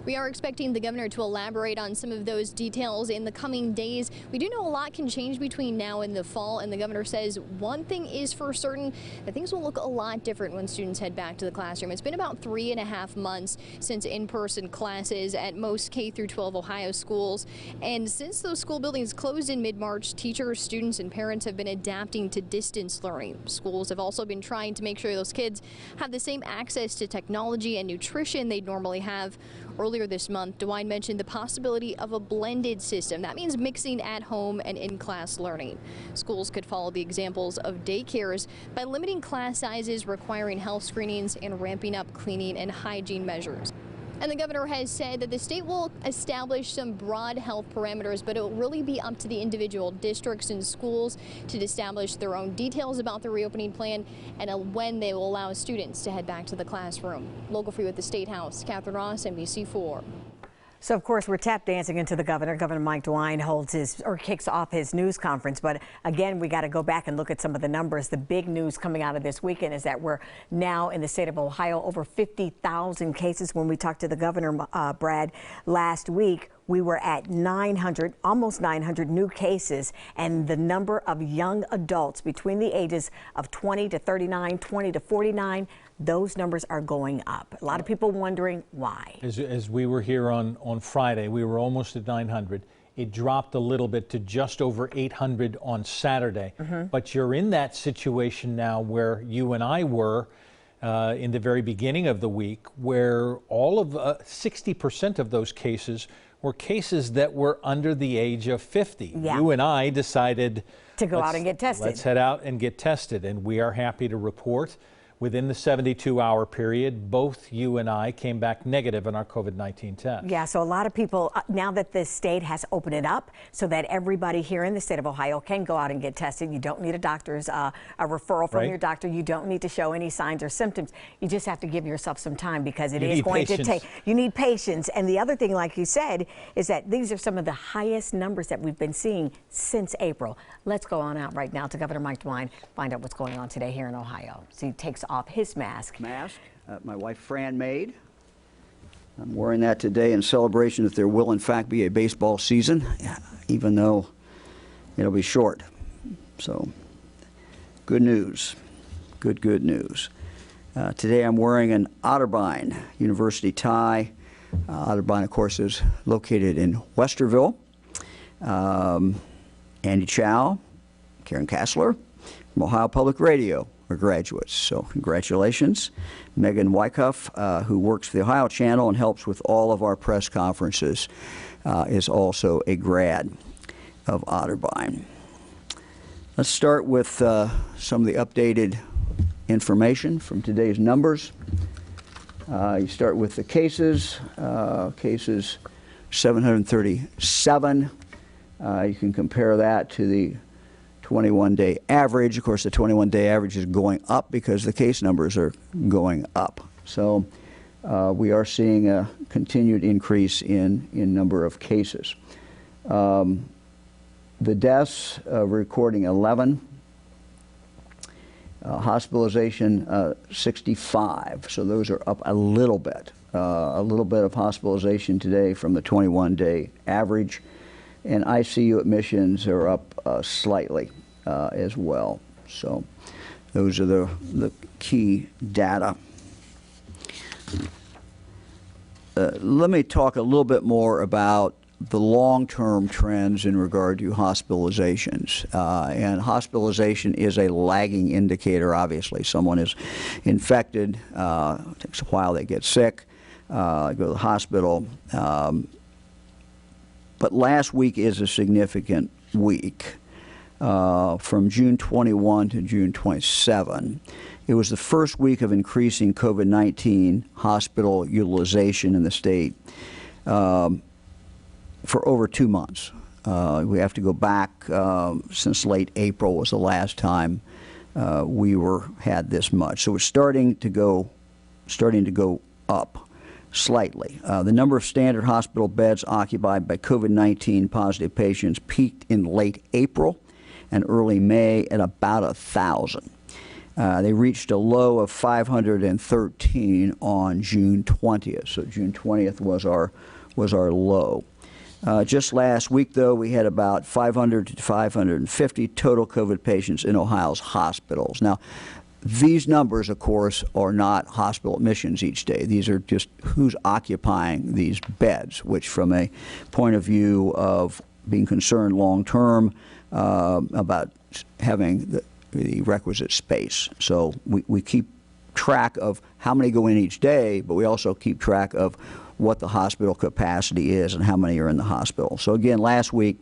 We are expecting the governor to elaborate on some of those details in the coming days. We do know a lot can change between now and the fall, and the governor says one thing is for certain, that things will look a lot different when students head back to the classroom. It's been about 3.5 months since in-person classes at most K through 12 Ohio schools, and since those school buildings closed in mid-March, teachers, students, and parents have been adapting to distance learning. Schools have also been trying to make sure those kids have the same access to technology and nutrition they'd normally have. Earlier this month, DeWine mentioned the possibility of a blended system. That means mixing at home and in-class learning. Schools could follow the examples of daycares by limiting class sizes, requiring health screenings, and ramping up cleaning and hygiene measures. And the governor has said that the state will establish some broad health parameters, but it will really be up to the individual districts and schools to establish their own details about the reopening plan and when they will allow students to head back to the classroom. Local 3 at the State House, Catherine Ross, NBC4. So, of course, we're tap dancing into the governor. Governor Mike DeWine kicks off his news conference. But again, we got to go back and look at some of the numbers. The big news coming out of this weekend is that we're now in the state of Ohio over 50,000 cases. When we talked to the governor, Brad, last week, we were at 900, almost 900 new cases, and the number of young adults between the ages of 20 to 39, 20 to 49, those numbers are going up. A lot of people wondering why. As we were here on Friday, we were almost at 900. It dropped a little bit to just over 800 on Saturday. But you're in that situation now where you and I were in the very beginning of the week, where all of 60% of those cases were cases that were under the age of 50. Yeah. You and I decided to go out and get tested. Let's head out and get tested. And we are happy to report within the 72-hour period, both you and I came back negative on our COVID-19 test. Yeah, so a lot of people, now that the state has opened it up so that everybody here in the state of Ohio can go out and get tested. You don't need a doctor's, a referral from your doctor. You don't need to show any signs or symptoms. You just have to give yourself some time because it is going to take, you need patience. And the other thing, like you said, is that these are some of the highest numbers that we've been seeing since April. Let's go on out right now to Governor Mike DeWine, find out what's going on today here in Ohio. So he takes off his mask. My wife Fran made. I'm wearing that today in celebration that there will in fact be a baseball season, even though it'll be short. So good news, good news. Today I'm wearing an Otterbein University tie. Otterbein, of course, is located in Westerville. Andy Chow, Karen Kassler from Ohio Public Radio are graduates, so congratulations. Megan Wyckoff, who works for the Ohio Channel and helps with all of our press conferences, is also a grad of Otterbein. Let's start with some of the updated information from today's numbers. You start with the cases. Cases 737. You can compare that to the 21-day average. Of course, the 21-day average is going up because the case numbers are going up. So we are seeing a continued increase in number of cases. The deaths, recording 11. Hospitalization, 65. So those are up a little bit of hospitalization today from the 21-day average. And ICU admissions are up slightly as well. So those are the key data. Let me talk a little bit more about the long-term trends in regard to hospitalizations. And hospitalization is a lagging indicator, obviously. Someone is infected, it takes a while, they get sick, go to the hospital. But last week is a significant week. From June 21 to June 27. It was the first week of increasing COVID-19 hospital utilization in the state for over 2 months. We have to go back since late April was the last time we had this much. So it's starting to go up slightly. The number of standard hospital beds occupied by COVID-19 positive patients peaked in late April and early May at about 1,000. They reached a low of 513 on June 20th. So June 20th was our low. Just last week, though, we had about 500 to 550 total COVID patients in Ohio's hospitals. Now, these numbers, of course, are not hospital admissions each day. These are just who's occupying these beds, which from a point of view of being concerned long-term about having the requisite space. So we keep track of how many go in each day, but we also keep track of what the hospital capacity is and how many are in the hospital. So again, last week,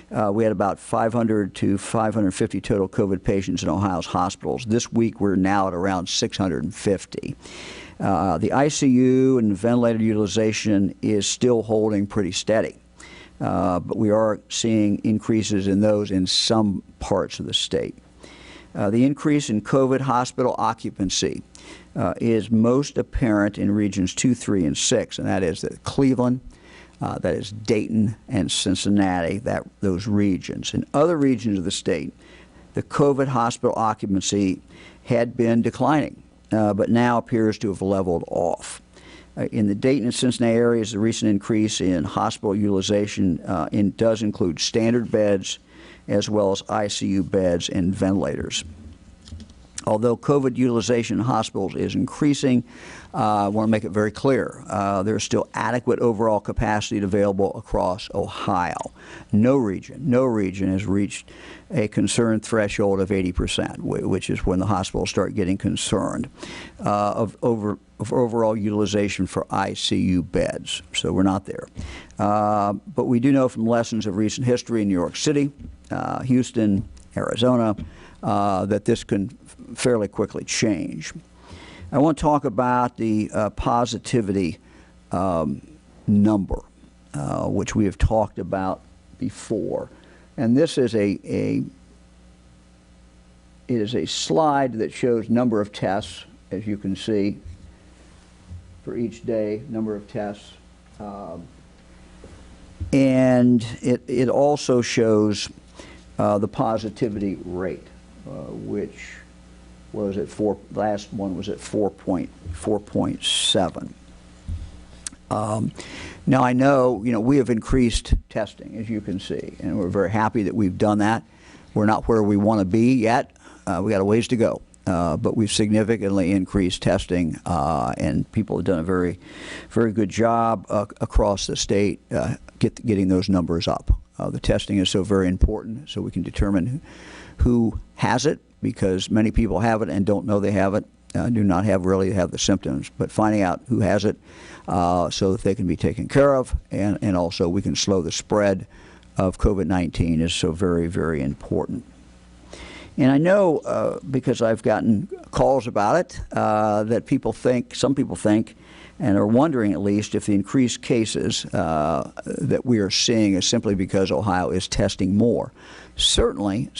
we had about 500 to 550 total COVID patients in Ohio's hospitals. This week, we're now at around 650. The ICU and ventilator utilization is still holding pretty steady, but we are seeing increases in those in some parts of the state. The increase in COVID hospital occupancy is most apparent in regions 2, 3, and 6, and that is Cleveland, that is Dayton and Cincinnati, those regions. In other regions of the state, the COVID hospital occupancy had been declining, but now appears to have leveled off. In the Dayton and Cincinnati areas, the recent increase in hospital utilization does include standard beds as well as ICU beds and ventilators. Although COVID utilization in hospitals is increasing, I want to make it very clear, there's still adequate overall capacity available across Ohio. No region has reached a concern threshold of 80%, which is when the hospitals start getting concerned, of overall utilization for ICU beds. So we're not there. But we do know from lessons of recent history in New York City, Houston, Arizona, that this can fairly quickly change. I want to talk about the positivity number, which we have talked about before. And this is it is a slide that shows number of tests, as you can see, for each day, number of tests. And it also shows the positivity rate, which was at last one was at 4.7. Now I know, we have increased testing, as you can see, and we're very happy that we've done that. We're not where we want to be yet. We got a ways to go, but we've significantly increased testing, and people have done a very, very good job across the state getting those numbers up. The testing is so very important, so we can determine who has it, because many people have it and don't know they have it, do not really have the symptoms. But finding out who has it so that they can be taken care of, and also we can slow the spread of COVID-19 is so very, very important. And I know, because I've gotten calls about it, that some people think, and are wondering at least, if the increased cases that we are seeing is simply because Ohio is testing more. Certainly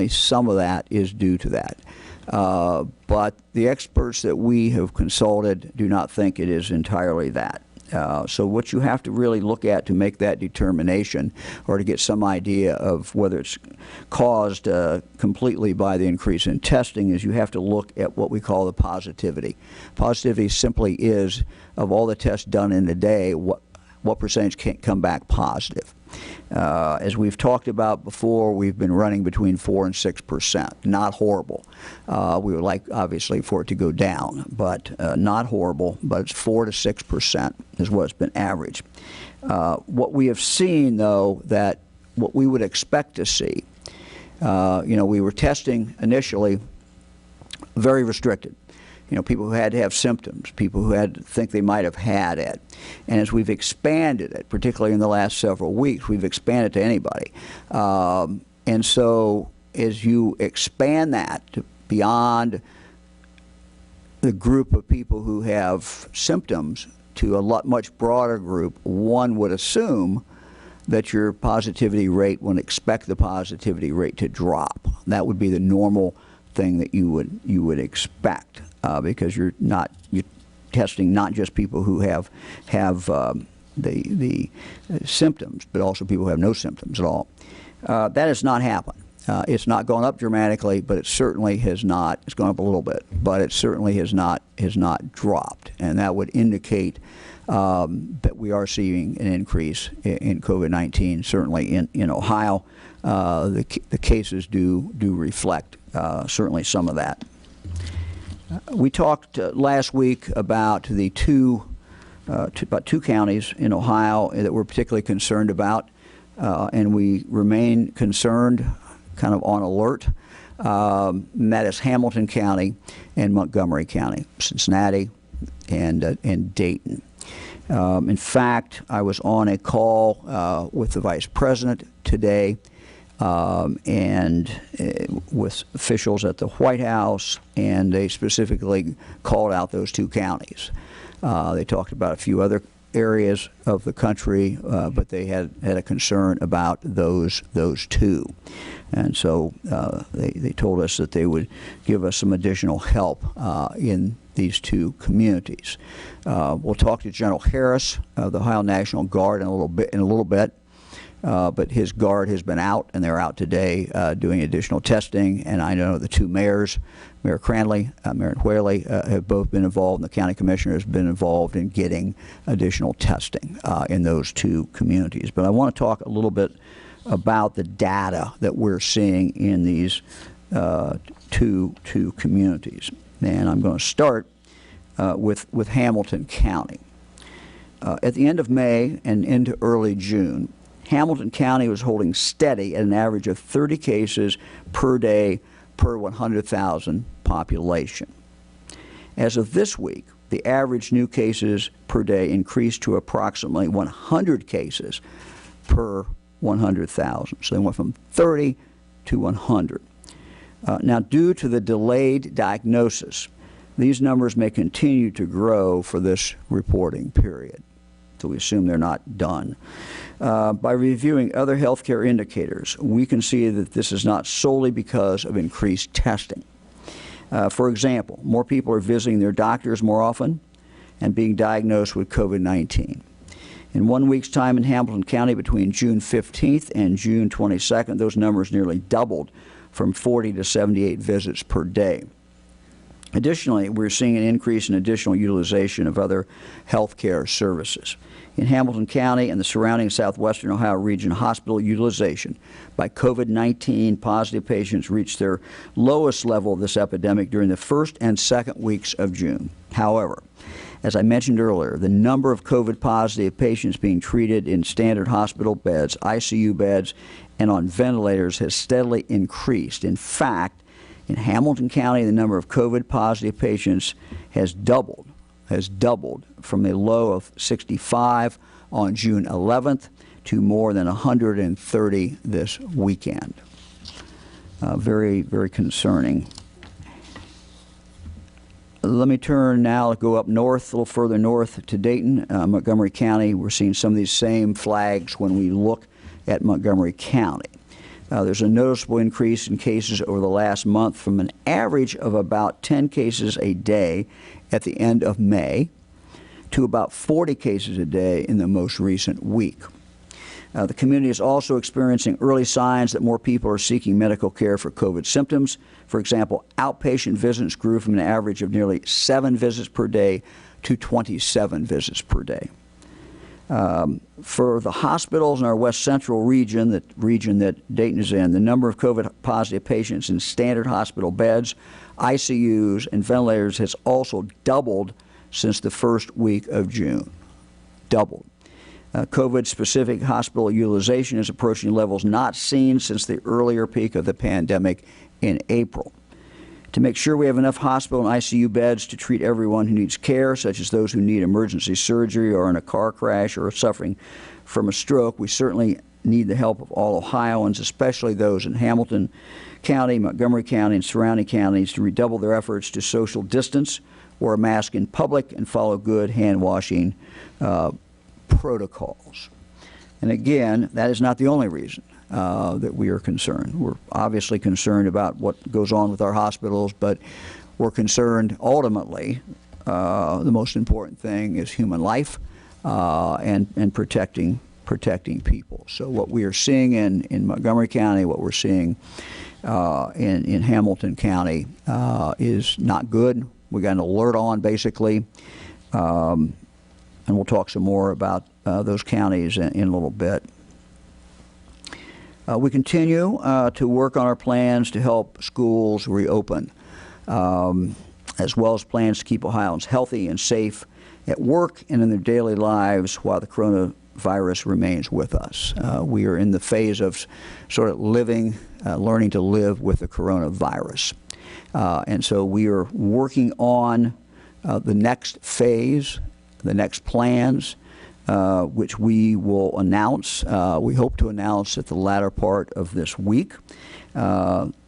some of that is due to that. But the experts that we have consulted do not think it is entirely that. So what you have to really look at to make that determination, or to get some idea of whether it's caused completely by the increase in testing, is you have to look at what we call the positivity. Positivity simply is, of all the tests done in a day, what percentage can't come back positive. As we've talked about before, we've been running between 4 and 6%. Not horrible. We would like, obviously, for it to go down, but not horrible. But it's 4 to 6% is what's been averaged. What we have seen, though, that what we would expect to see, we were testing initially very restricted. People who had to have symptoms, people who had to think they might have had it. And as we've expanded it, particularly in the last several weeks, we've expanded to anybody. And so as you expand that to beyond the group of people who have symptoms to a much broader group, one would assume that your positivity rate would expect the positivity rate to drop. That would be the normal thing that you would expect, because you're testing not just people who have the symptoms, but also people who have no symptoms at all. That has not happened. It's not gone up dramatically, but it certainly has not. It's gone up a little bit, but it certainly has not dropped, and that would indicate that we are seeing an increase in COVID-19. Certainly in Ohio, the cases do reflect certainly some of that. We talked last week about the two counties in Ohio that we're particularly concerned about, and we remain concerned, kind of on alert. And that is Hamilton County and Montgomery County, Cincinnati and Dayton. In fact, I was on a call with the Vice President today, and with officials at the White House, and they specifically called out those two counties. They talked about a few other areas of the country, but they had a concern about those two. And so they told us that they would give us some additional help in these two communities. We'll talk to General Harris of the Ohio National Guard in a little bit. But his guard has been out, and they're out today doing additional testing. And I know the two mayors, Mayor Cranley, Mayor Whaley, have both been involved, and the county commissioner has been involved in getting additional testing in those two communities. But I want to talk a little bit about the data that we're seeing in these to communities. And I'm going to start with Hamilton County. At the end of May and into early June, Hamilton County was holding steady at an average of 30 cases per day per 100,000 population. As of this week, the average new cases per day increased to approximately 100 cases per 100,000. So they went from 30 to 100. Now, due to the delayed diagnosis, these numbers may continue to grow for this reporting period. So we assume they're not done. By reviewing other healthcare indicators, we can see that this is not solely because of increased testing. For example, more people are visiting their doctors more often and being diagnosed with COVID-19. In 1 week's time in Hamilton County between June 15th and June 22nd, those numbers nearly doubled from 40 to 78 visits per day. Additionally, we're seeing an increase in additional utilization of other healthcare services. In Hamilton County and the surrounding southwestern Ohio region, hospital utilization by COVID-19 positive patients reached their lowest level of this epidemic during the first and second weeks of June. However, as I mentioned earlier, the number of COVID positive patients being treated in standard hospital beds, ICU beds, and on ventilators has steadily increased. In fact, in Hamilton County, the number of COVID positive patients has doubled from a low of 65 on June 11th to more than 130 this weekend. Very, very concerning. Let me turn now, go up north, a little further north to Dayton, Montgomery County. We're seeing some of these same flags when we look at Montgomery County. There's a noticeable increase in cases over the last month from an average of about 10 cases a day at the end of May to about 40 cases a day in the most recent week. The community is also experiencing early signs that more people are seeking medical care for COVID symptoms. For example, outpatient visits grew from an average of nearly 7 visits per day to 27 visits per day. For the hospitals in our west central region, that region that Dayton is in, the number of COVID positive patients in standard hospital beds, ICUs, and ventilators has also doubled since the first week of June. Doubled. COVID-specific hospital utilization is approaching levels not seen since the earlier peak of the pandemic in April. To make sure we have enough hospital and ICU beds to treat everyone who needs care, such as those who need emergency surgery or in a car crash or suffering from a stroke, we certainly need the help of all Ohioans, especially those in Hamilton County, Montgomery County, and surrounding counties to redouble their efforts to social distance, wear a mask in public, and follow good hand-washing protocols. And again, that is not the only reason that we are concerned. We're obviously concerned about what goes on with our hospitals, but we're concerned ultimately, the most important thing is human life and protecting people. So what we are seeing in Montgomery County, what we're seeing in Hamilton County is not good. We got an alert on basically, and we'll talk some more about those counties in a little bit. We continue to work on our plans to help schools reopen, as well as plans to keep Ohioans healthy and safe at work and in their daily lives while the coronavirus remains with us. We are in the phase of sort of learning to live with the coronavirus. And so we are working on the next phase, the next plans, which we will announce. We hope to announce at the latter part of this week.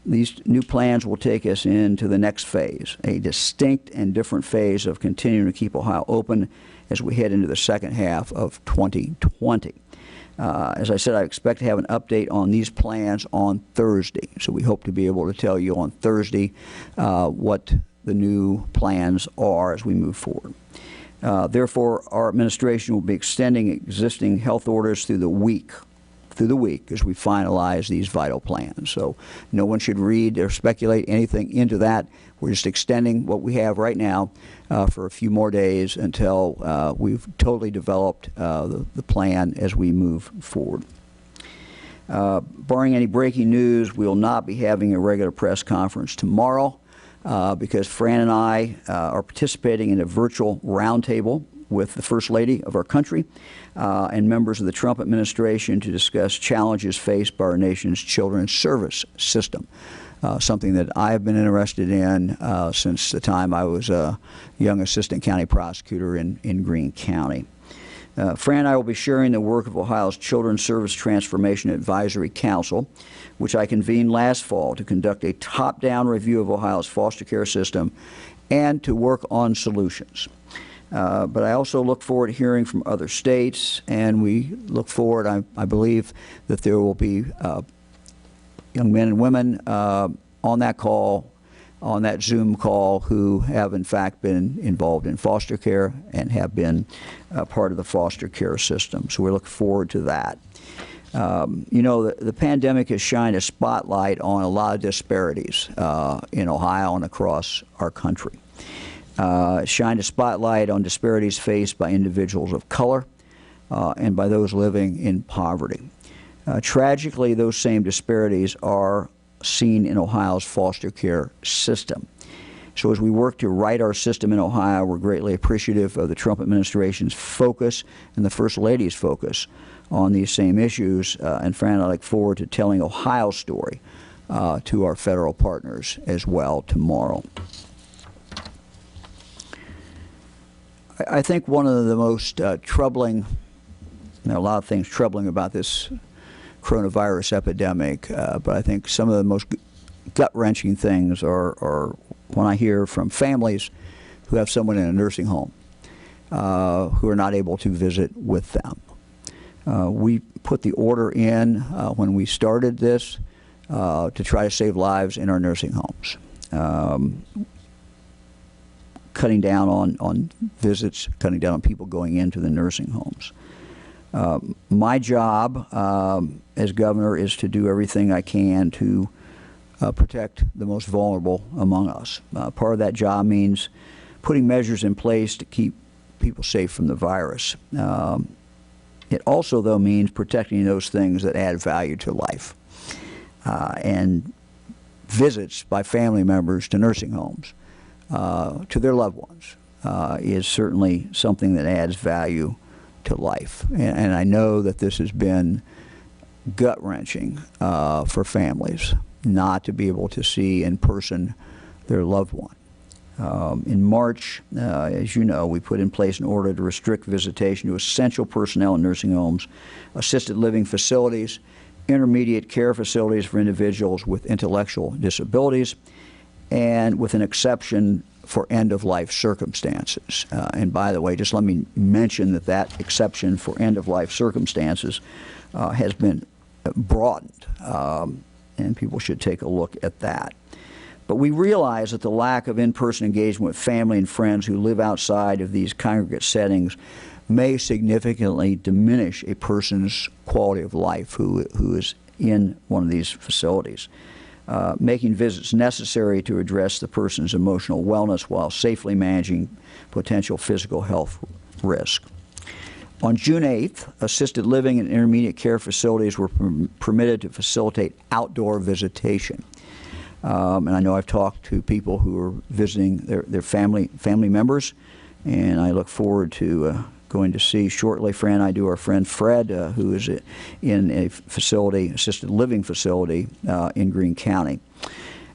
These new plans will take us into the next phase, a distinct and different phase of continuing to keep Ohio open as we head into the second half of 2020. As I said, I expect to have an update on these plans on Thursday. So we hope to be able to tell you on Thursday what the new plans are as we move forward. Therefore, our administration will be extending existing health orders through the week as we finalize these vital plans. So no one should read or speculate anything into that. We're just extending what we have right now for a few more days until we've totally developed the plan as we move forward. Barring any breaking news, we will not be having a regular press conference tomorrow because Fran and I are participating in a virtual roundtable with the First Lady of our country and members of the Trump administration to discuss challenges faced by our nation's children's service system, something that I have been interested in since the time I was a young assistant county prosecutor in Greene County. Fran and I will be sharing the work of Ohio's Children's Service Transformation Advisory Council, which I convened last fall to conduct a top-down review of Ohio's foster care system and to work on solutions. But I also look forward to hearing from other states, and we look forward, I believe, that there will be young men and women on that call, on that Zoom call, who have in fact been involved in foster care and have been part of the foster care system. So we look forward to that. You know, the pandemic has shined a spotlight on a lot of disparities in Ohio and across our country. Shined a spotlight on disparities faced by individuals of color and by those living in poverty. Tragically, those same disparities are seen in Ohio's foster care system. So as we work to right our system in Ohio, we're greatly appreciative of the Trump administration's focus and the First Lady's focus on these same issues. And Fran, I look forward to telling Ohio's story to our federal partners as well tomorrow. I think one of the most troubling, there are a lot of things troubling about this coronavirus epidemic, but I think some of the most gut-wrenching things are when I hear from families who have someone in a nursing home who are not able to visit with them. We put the order in when we started this to try to save lives in our nursing homes. Cutting down on visits, cutting down on people going into the nursing homes. My job as governor is to do everything I can to protect the most vulnerable among us. Part of that job means putting measures in place to keep people safe from the virus. It also, though, means protecting those things that add value to life. And visits by family members to nursing homes, to their loved ones, is certainly something that adds value to life. And I know that this has been gut-wrenching for families not to be able to see in person their loved one. In March, as you know, we put in place an order to restrict visitation to essential personnel in nursing homes, assisted living facilities, intermediate care facilities for individuals with intellectual disabilities, and with an exception for end-of-life circumstances. And by the way, just let me mention that that exception for end-of-life circumstances has been broadened, and people should take a look at that. But we realize that the lack of in-person engagement with family and friends who live outside of these congregate settings may significantly diminish a person's quality of life who is in one of these facilities. Making visits necessary to address the person's emotional wellness while safely managing potential physical health risk. On June 8th, assisted living and intermediate care facilities were permitted to facilitate outdoor visitation. And I know I've talked to people who are visiting their family members, and I look forward to going to see shortly. Fran and I do our friend Fred, who is in a facility, assisted living facility in Greene County.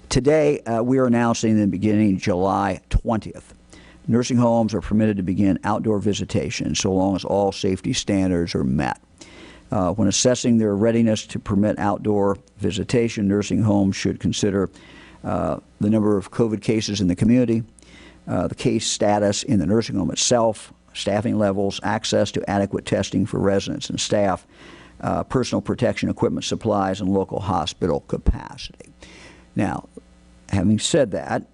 Today, we are announcing that beginning July 20th, nursing homes are permitted to begin outdoor visitation so long as all safety standards are met. When assessing their readiness to permit outdoor visitation, nursing homes should consider the number of COVID cases in the community, the case status in the nursing home itself, staffing levels, access to adequate testing for residents and staff, personal protection equipment supplies, and local hospital capacity. Now, having said that,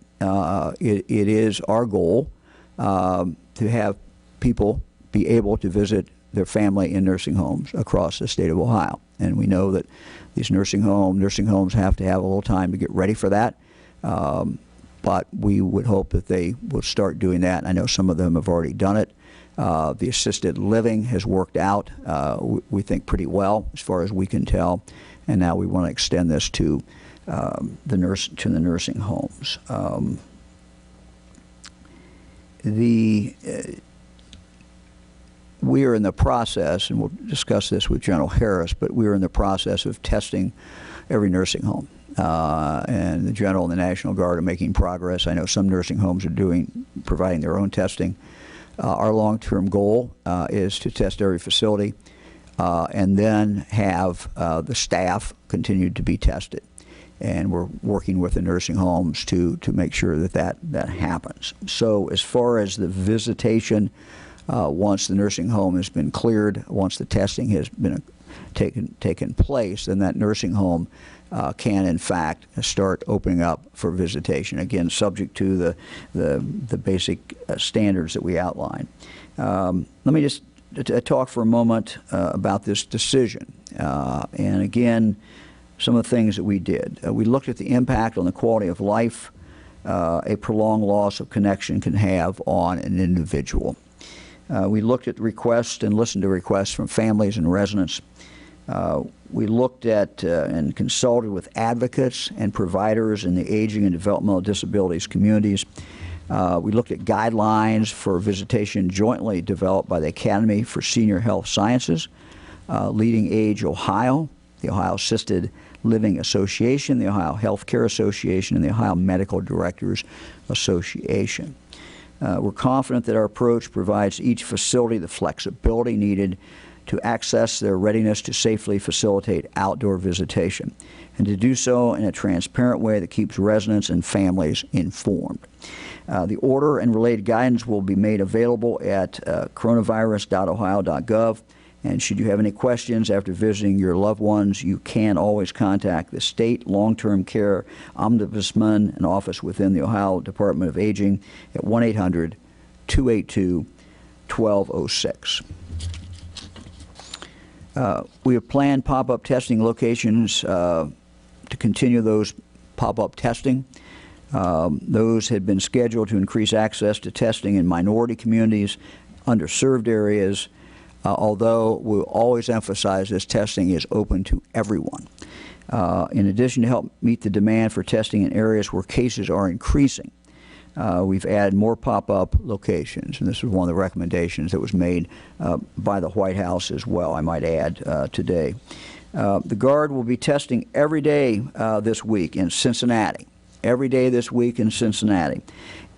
it is our goal to have people be able to visit their family in nursing homes across the state of Ohio. And we know that these nursing homes have to have a little time to get ready for that. But we would hope that they will start doing that. I know some of them have already done it. The assisted living has worked out, we think, pretty well as far as we can tell, and now we want to extend this to the nursing homes. We are in the process, and we'll discuss this with General Harris, but we are in the process of testing every nursing home. And the General and the National Guard are making progress. I know some nursing homes are providing their own testing. Our long-term goal is to test every facility and then have the staff continue to be tested. And we're working with the nursing homes to make sure that happens. So as far as the visitation, once the nursing home has been cleared, once the testing has been taken place, then that nursing home can in fact start opening up for visitation, again subject to the basic standards that we outline. Let me just talk for a moment about this decision, and again some of the things that we did. We looked at the impact on the quality of life a prolonged loss of connection can have on an individual. We looked at requests and listened to requests from families and residents. We looked at and consulted with advocates and providers in the aging and developmental disabilities communities. We looked at guidelines for visitation jointly developed by the Academy for Senior Health Sciences, Leading Age Ohio, the Ohio Assisted Living Association, the Ohio Healthcare Association, and the Ohio Medical Directors Association. We're confident that our approach provides each facility the flexibility needed to access their readiness to safely facilitate outdoor visitation, and to do so in a transparent way that keeps residents and families informed. The order and related guidance will be made available at coronavirus.ohio.gov, and should you have any questions after visiting your loved ones, you can always contact the State Long-Term Care Ombudsman, an office within the Ohio Department of Aging, at 1-800-282-1206. We have planned pop-up testing locations to continue those pop-up testing. Those had been scheduled to increase access to testing in minority communities, underserved areas, although we'll always emphasize this testing is open to everyone. In addition, to help meet the demand for testing in areas where cases are increasing, we've added more pop-up locations, and this was one of the recommendations that was made by the White House as well, I might add, today. The Guard will be testing every day this week in Cincinnati, every day this week in Cincinnati.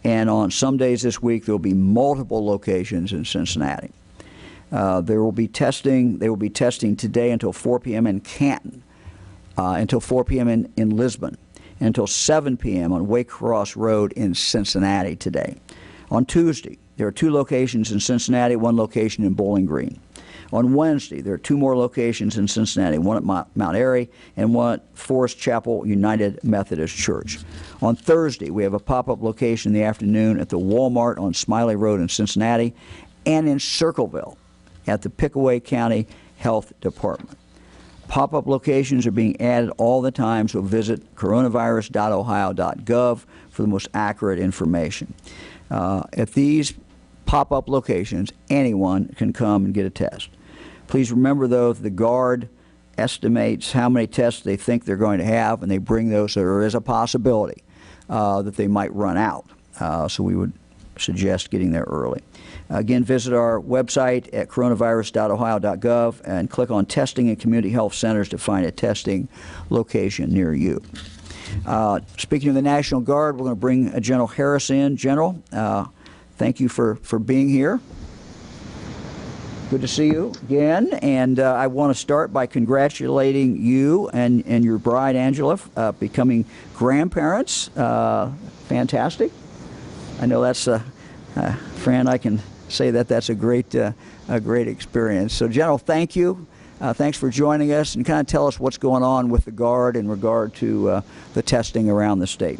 And on some days this week, there will be multiple locations in Cincinnati. They will be testing today until 4 p.m. in Canton, until 4 p.m. in Lisbon, until 7 p.m. on Waycross Road in Cincinnati today. On Tuesday, there are 2 locations in Cincinnati, 1 location in Bowling Green. On Wednesday, there are 2 more locations in Cincinnati, one at Mount Airy and one at Forest Chapel United Methodist Church. On Thursday, we have a pop-up location in the afternoon at the Walmart on Smiley Road in Cincinnati, and in Circleville at the Pickaway County Health Department. Pop-up locations are being added all the time, so visit coronavirus.ohio.gov for the most accurate information. At these pop-up locations, anyone can come and get a test. Please remember, though, that the Guard estimates how many tests they think they're going to have, and they bring those, so there is a possibility that they might run out. So we would suggest getting there early. Again, visit our website at coronavirus.ohio.gov and click on Testing and Community Health Centers to find a testing location near you. Speaking of the National Guard, we're going to bring General Harris in. General, thank you for being here. Good to see you again, and I want to start by congratulating you and your bride, Angela, becoming grandparents. Fantastic. I know that's, Fran, I can say that's a great experience. So, General, thank you. Thanks for joining us, and kind of tell us what's going on with the Guard in regard to the testing around the state.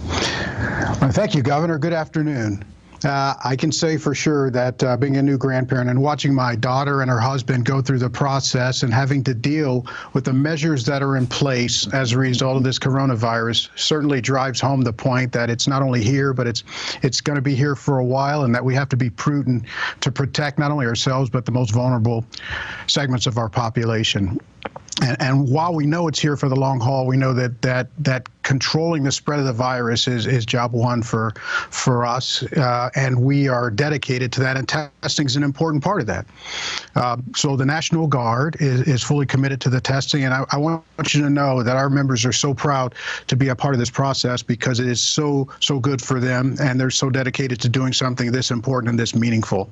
Well, thank you, Governor. Good afternoon. I can say for sure that being a new grandparent and watching my daughter and her husband go through the process and having to deal with the measures that are in place as a result of this coronavirus certainly drives home the point that it's not only here, but it's going to be here for a while, and that we have to be prudent to protect not only ourselves, but the most vulnerable segments of our population. And while we know it's here for the long haul, we know that controlling the spread of the virus is job one for us, and we are dedicated to that, and testing is an important part of that. So the National Guard is fully committed to the testing, and I want you to know that our members are so proud to be a part of this process because it is so good for them, and they're so dedicated to doing something this important and this meaningful.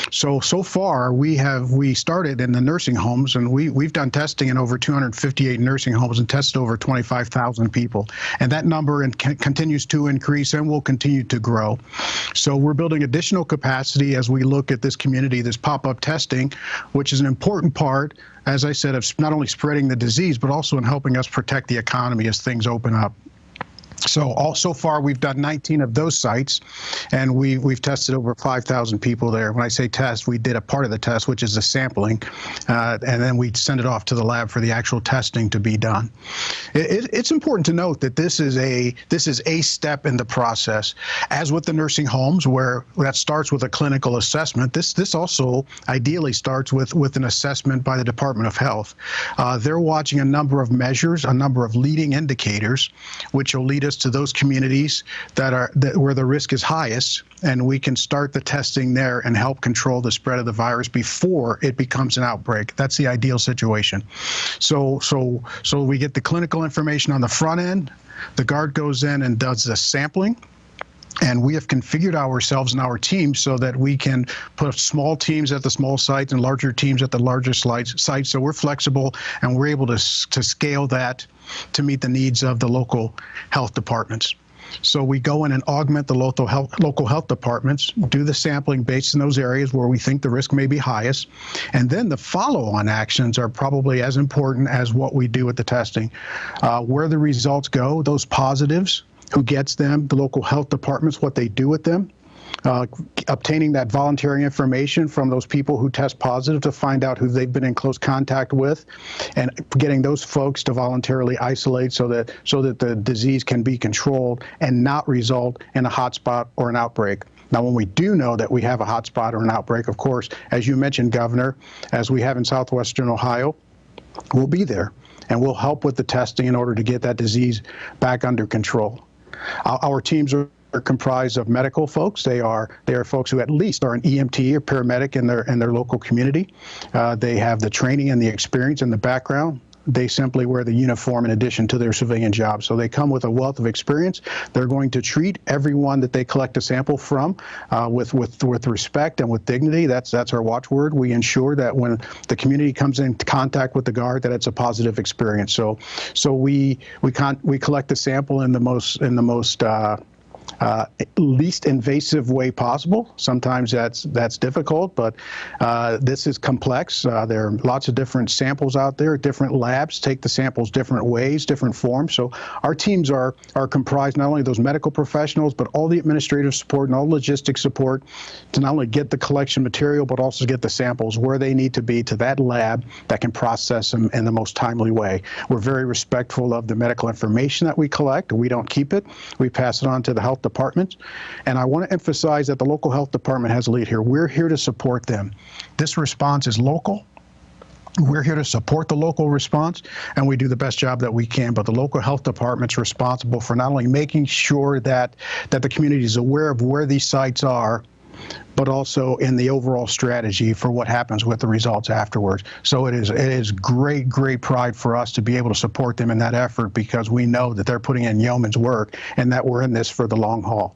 So far we started in the nursing homes, and we've done testing in over 258 nursing homes and tested over 25,000 people. And that number continues to increase and will continue to grow. So we're building additional capacity as we look at this community, this pop-up testing, which is an important part, as I said, of not only spreading the disease, but also in helping us protect the economy as things open up. So far, we've done 19 of those sites, and we've tested over 5,000 people there. When I say test, we did a part of the test, which is the sampling, and then we send it off to the lab for the actual testing to be done. It's important to note that this is a step in the process. As with the nursing homes, where that starts with a clinical assessment, this also ideally starts with an assessment by the Department of Health. They're watching a number of measures, a number of leading indicators, which will lead us to those communities where the risk is highest, and we can start the testing there and help control the spread of the virus before it becomes an outbreak. That's the ideal situation. So we get the clinical information on the front end. The Guard goes in and does the sampling. And we have configured ourselves and our teams so that we can put small teams at the small sites and larger teams at the larger sites. So we're flexible, and we're able to scale that to meet the needs of the local health departments. So we go in and augment the local health departments, do the sampling based in those areas where we think the risk may be highest. And then the follow-on actions are probably as important as what we do with the testing. Where the results go, those positives, who gets them, the local health departments, what they do with them, obtaining that voluntary information from those people who test positive to find out who they've been in close contact with, and getting those folks to voluntarily isolate so that the disease can be controlled and not result in a hotspot or an outbreak. Now, when we do know that we have a hotspot or an outbreak, of course, as you mentioned, Governor, as we have in southwestern Ohio, we'll be there, and we'll help with the testing in order to get that disease back under control. Our teams are comprised of medical folks. They are folks who at least are an EMT or paramedic in their local community. They have the training and the experience and the background. They simply wear the uniform in addition to their civilian job. So they come with a wealth of experience. They're going to treat everyone that they collect a sample from with respect and with dignity. That's our watchword. We ensure that when the community comes in contact with the Guard, that it's a positive experience. So we collect the sample in the most least invasive way possible. Sometimes that's difficult, but this is complex. There are lots of different samples out there. Different labs take the samples different ways, different forms. So our teams are comprised not only of those medical professionals, but all the administrative support and all logistics support to not only get the collection material, but also get the samples where they need to be to that lab that can process them in the most timely way. We're very respectful of the medical information that we collect. We don't keep it. We pass it on to the health departments. And I want to emphasize that the local health department has a lead here. We're here to support them. This response is local. We're here to support the local response, and we do the best job that we can. But the local health department's responsible for not only making sure that the community is aware of where these sites are, but also in the overall strategy for what happens with the results afterwards. So it is great pride for us to be able to support them in that effort, because we know that they're putting in yeoman's work and that we're in this for the long haul.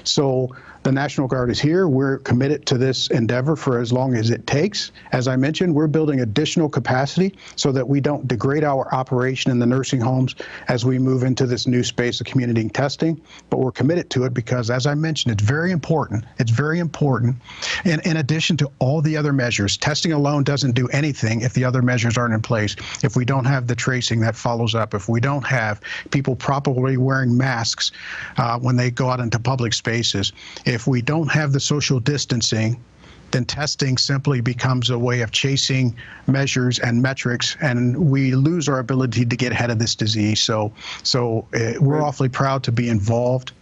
So the National Guard is here. We're committed to this endeavor for as long as it takes. As I mentioned, we're building additional capacity so that we don't degrade our operation in the nursing homes as we move into this new space of community testing. But we're committed to it because, as I mentioned, it's very important. It's very important. And in addition to all the other measures, testing alone doesn't do anything if the other measures aren't in place. If we don't have the tracing that follows up, if we don't have people properly wearing masks when they go out into public spaces, if we don't have the social distancing, then testing simply becomes a way of chasing measures and metrics, and we lose our ability to get ahead of this disease. So we're awfully proud to be involved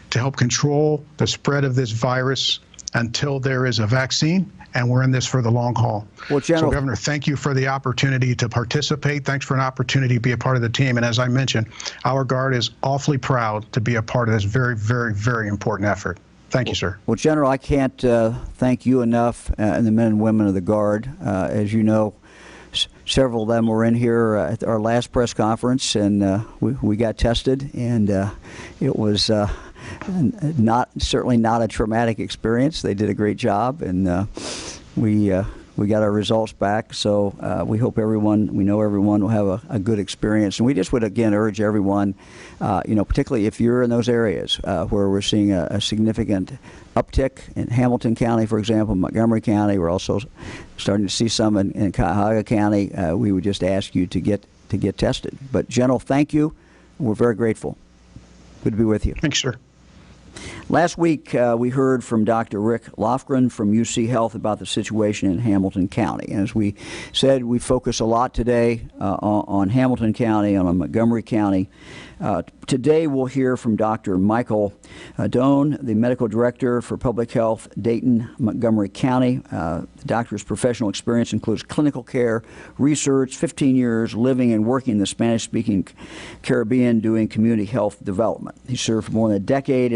to help control the spread of this virus until there is a vaccine, and we're in this for the long haul. Well, General, so, Governor, thank you for the opportunity to participate. Thanks for an opportunity to be a part of the team. And as I mentioned, our Guard is awfully proud to be a part of this very, very, very important effort. Thank you, sir. Well, General, I can't thank you enough and the men and women of the Guard. As you know, several of them were in here at our last press conference, and we got tested, and it was certainly not a traumatic experience. They did a great job, and we got our results back. So we hope we know everyone will have a good experience. And we just would again urge everyone, particularly if you're in those areas where we're seeing a significant uptick in Hamilton County, for example, Montgomery County. We're also starting to see some in Cuyahoga County. We would just ask you to get tested. But General, thank you. We're very grateful. Good to be with you. Thanks, sir. Last week, we heard from Dr. Rick Lofgren from UC Health about the situation in Hamilton County. And as we said, we focus a lot today on Hamilton County and on Montgomery County. Today, we'll hear from Dr. Michael Doan, the Medical Director for Public Health, Dayton, Montgomery County. The doctor's professional experience includes clinical care, research, 15 years living and working in the Spanish-speaking Caribbean doing community health development. He served for more than a decade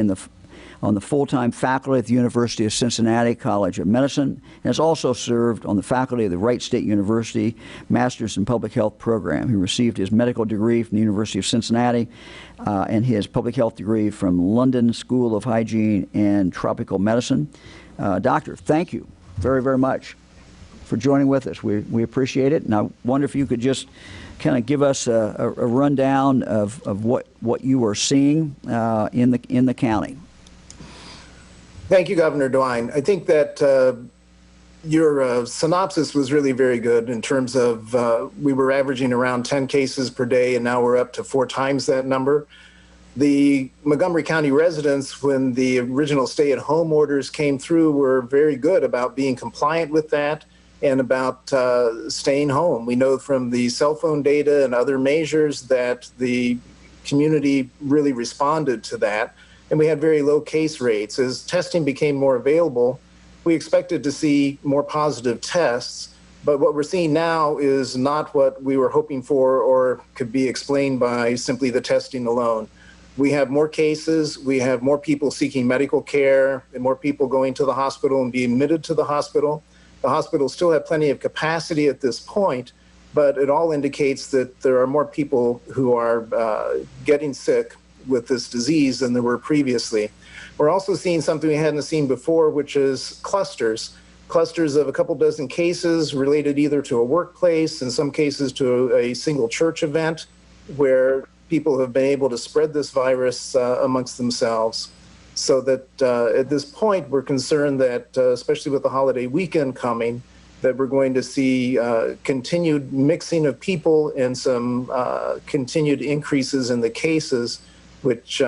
on the full-time faculty at the University of Cincinnati College of Medicine, and has also served on the faculty of the Wright State University Master's in Public Health program. He received his medical degree from the University of Cincinnati and his public health degree from London School of Hygiene and Tropical Medicine. Doctor, thank you very, very much for joining with us. We appreciate it, and I wonder if you could just kind of give us a rundown of what you are seeing in the county. Thank you, Governor DeWine. I think that your synopsis was really very good in terms of we were averaging around 10 cases per day, and now we're up to 4 times that number. The Montgomery County residents, when the original stay-at-home orders came through, were very good about being compliant with that and about staying home. We know from the cell phone data and other measures that the community really responded to that. And we had very low case rates. As testing became more available, we expected to see more positive tests, but what we're seeing now is not what we were hoping for or could be explained by simply the testing alone. We have more cases, we have more people seeking medical care, and more people going to the hospital and being admitted to the hospital. The hospitals still have plenty of capacity at this point, but it all indicates that there are more people who are getting sick with this disease than there were previously. We're also seeing something we hadn't seen before, which is clusters of a couple dozen cases related either to a workplace, in some cases to a single church event, where people have been able to spread this virus amongst themselves. So that at this point, we're concerned that, especially with the holiday weekend coming, that we're going to see continued mixing of people and some continued increases in the cases, which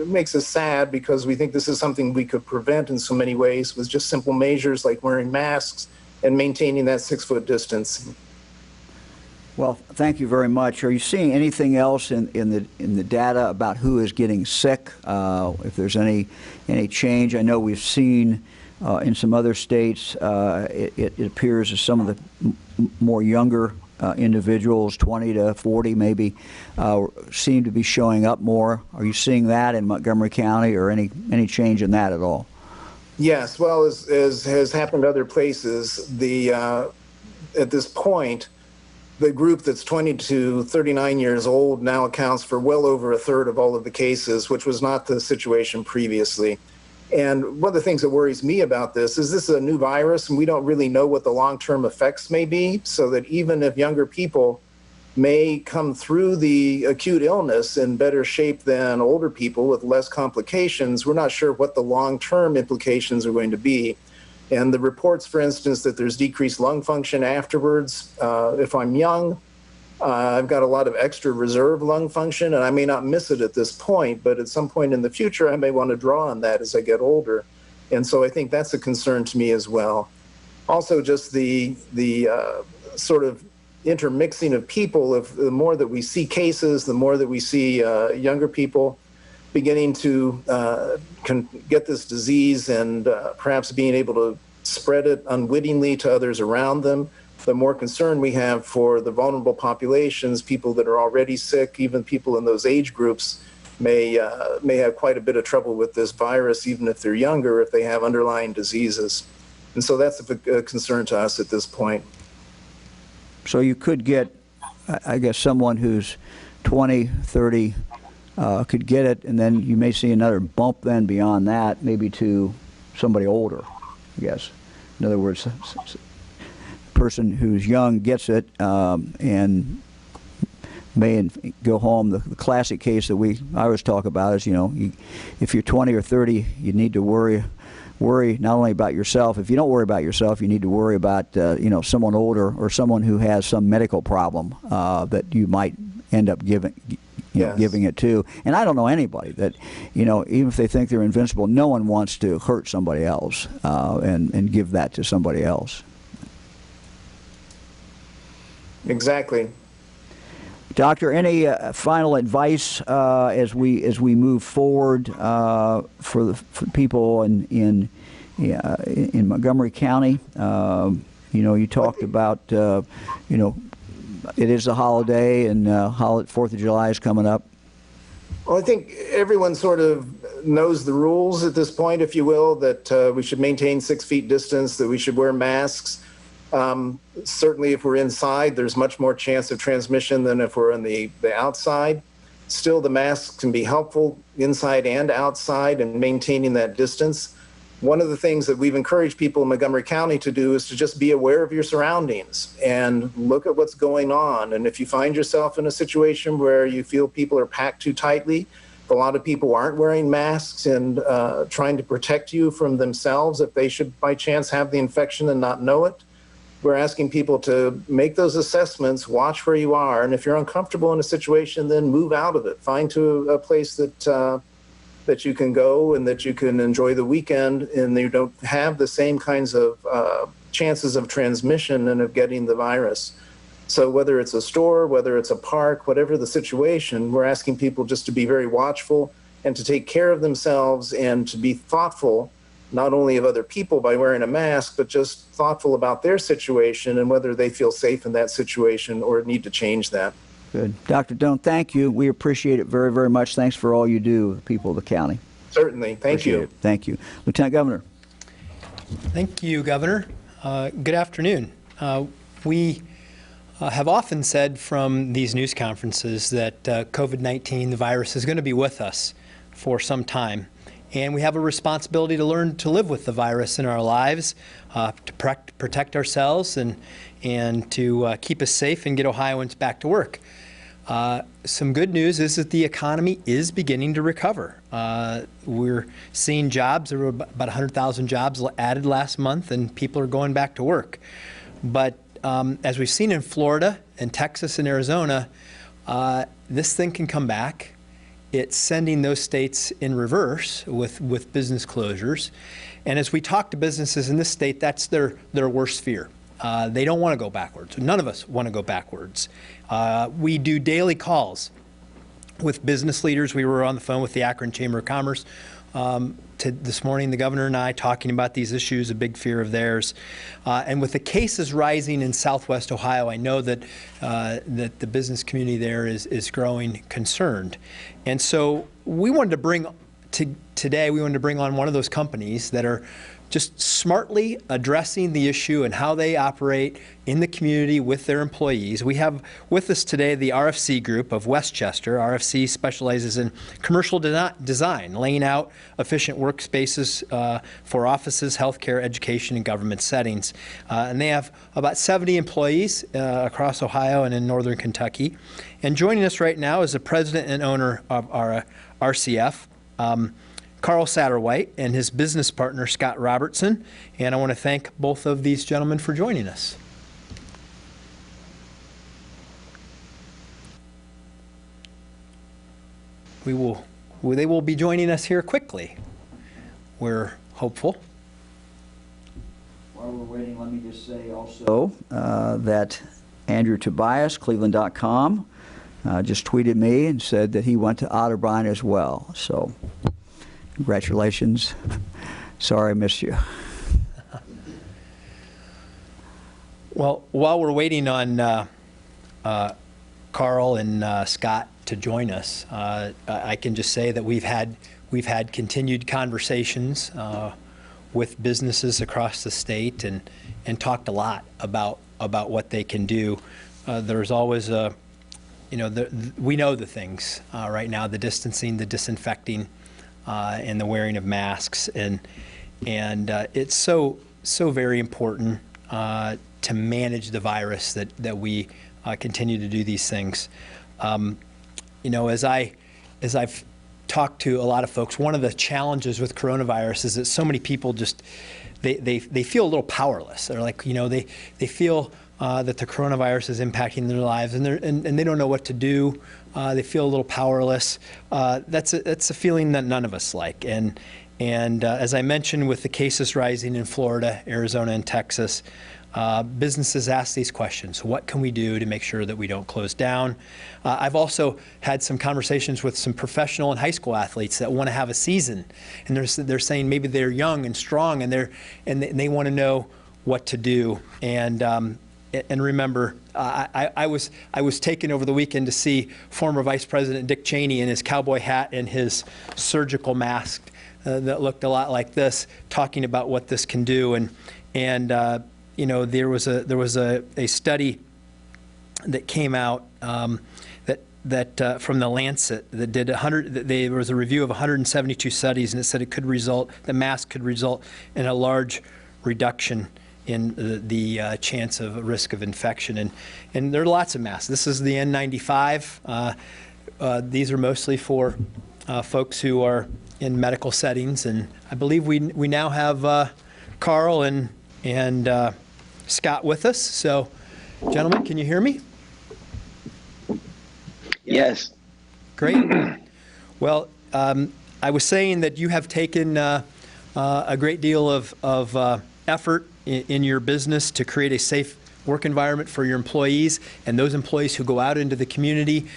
makes us sad because we think this is something we could prevent in so many ways with just simple measures like wearing masks and maintaining that 6-foot distance. Well, thank you very much. Are you seeing anything else in the data about who is getting sick? If there's any change? I know we've seen in some other states, it appears as some of the more younger individuals, 20 to 40 maybe, seem to be showing up more. Are you seeing that in Montgomery County, or any change in that at all? Yes, well, as has happened other places, at this point, the group that's 20 to 39 years old now accounts for well over a third of all of the cases, which was not the situation previously. And one of the things that worries me about this is a new virus, and we don't really know what the long-term effects may be, so that even if younger people may come through the acute illness in better shape than older people with less complications, we're not sure what the long-term implications are going to be. And the reports, for instance, that there's decreased lung function afterwards, if I'm young, I've got a lot of extra reserve lung function, and I may not miss it at this point, but at some point in the future, I may want to draw on that as I get older. And so I think that's a concern to me as well. Also, just the sort of intermixing of people. If the more that we see cases, the more that we see younger people beginning to get this disease and perhaps being able to spread it unwittingly to others around them, the more concern we have for the vulnerable populations, people that are already sick, even people in those age groups may have quite a bit of trouble with this virus, even if they're younger, if they have underlying diseases. And so that's a concern to us at this point. So you could get, I guess, someone who's 20, 30 could get it, and then you may see another bump then beyond that, maybe to somebody older, I guess. In other words, person who's young gets it and may go home. The classic case that I always talk about is, if you're 20 or 30, you need to worry not only about yourself. If you don't worry about yourself, you need to worry about someone older or someone who has some medical problem that you might end up giving it to. And I don't know anybody that, even if they think they're invincible, no one wants to hurt somebody else and give that to somebody else. Exactly. Doctor, any final advice as we move forward for people in Montgomery County? You talked about it is a holiday, and 4th of July is coming up. Well, I think everyone sort of knows the rules at this point, if you will, that we should maintain 6 feet distance, that we should wear masks. Certainly if we're inside, there's much more chance of transmission than if we're on the outside. Still, the masks can be helpful inside and outside in maintaining that distance. One of the things that we've encouraged people in Montgomery County to do is to just be aware of your surroundings and look at what's going on. And if you find yourself in a situation where you feel people are packed too tightly, a lot of people aren't wearing masks and trying to protect you from themselves if they should by chance have the infection and not know it. We're asking people to make those assessments, watch where you are, and if you're uncomfortable in a situation, then move out of it. Find to a place that you can go and that you can enjoy the weekend, and you don't have the same kinds of chances of transmission and of getting the virus. So whether it's a store, whether it's a park, whatever the situation, we're asking people just to be very watchful and to take care of themselves and to be thoughtful, not only of other people by wearing a mask, but just thoughtful about their situation and whether they feel safe in that situation or need to change that. Good. Dr. Doan, thank you. We appreciate it very, very much. Thanks for all you do, people of the county. Certainly. Thank you. Thank you. Lieutenant Governor. Thank you, Governor. Good afternoon. We have often said from these news conferences that COVID-19, the virus, is going to be with us for some time. And we have a responsibility to learn to live with the virus in our lives, to protect ourselves and to keep us safe and get Ohioans back to work. Some good news is that the economy is beginning to recover. We're seeing jobs. There were about 100,000 jobs added last month, and people are going back to work. But as we've seen in Florida and Texas and Arizona, this thing can come back. It's sending those states in reverse with business closures. And as we talk to businesses in this state, that's their worst fear. They don't want to go backwards. None of us want to go backwards. We do daily calls with business leaders. We were on the phone with the Akron Chamber of Commerce this morning, the governor and I, talking about these issues, a big fear of theirs. And with the cases rising in Southwest Ohio, I know that the business community there is growing concerned. And so we wanted to bring today, we wanted to bring on one of those companies that are just smartly addressing the issue and how they operate in the community with their employees. We have with us today the RFC Group of Westchester. RFC specializes in commercial design, laying out efficient workspaces for offices, healthcare, education, and government settings. And they have about 70 employees across Ohio and in northern Kentucky. And joining us right now is the president and owner of our RCF, Carl Satterwhite, and his business partner, Scott Robertson. And I want to thank both of these gentlemen for joining us. they will be joining us here quickly. We're hopeful. While we're waiting, let me just say also that Andrew Tobias, Cleveland.com, just tweeted me and said that he went to Otterbein as well. So, congratulations. Sorry I missed you. Well, while we're waiting on Carl and Scott to join us, I can just say that we've had continued conversations with businesses across the state and talked a lot about what they can do. There's always we know the things right now: the distancing, the disinfecting, and the wearing of masks, and it's so very important to manage the virus that we continue to do these things. As I've talked to a lot of folks, one of the challenges with coronavirus is that so many people just they feel a little powerless. They're like, they feel that the coronavirus is impacting their lives, and they don't know what to do. They feel a little powerless. That's a feeling that none of us like. And as I mentioned, with the cases rising in Florida, Arizona, and Texas, businesses ask these questions. What can we do to make sure that we don't close down? I've also had some conversations with some professional and high school athletes that want to have a season, and they're saying maybe they're young and strong, and they want to know what to do. And remember, I was taken over the weekend to see former Vice President Dick Cheney in his cowboy hat and his surgical mask that looked a lot like this, talking about what this can do. And there was a study that came out that from the Lancet that did there was a review of 172 studies, and it said the mask could result in a large reduction in the chance of a risk of infection. And there are lots of masks. This is the N95. These are mostly for folks who are in medical settings, and I believe we now have Carl and Scott with us. So, gentlemen, can you hear me? Yes. Great. Well, I was saying that you have taken a great deal of effort in your business to create a safe work environment for your employees and those employees who go out into the community.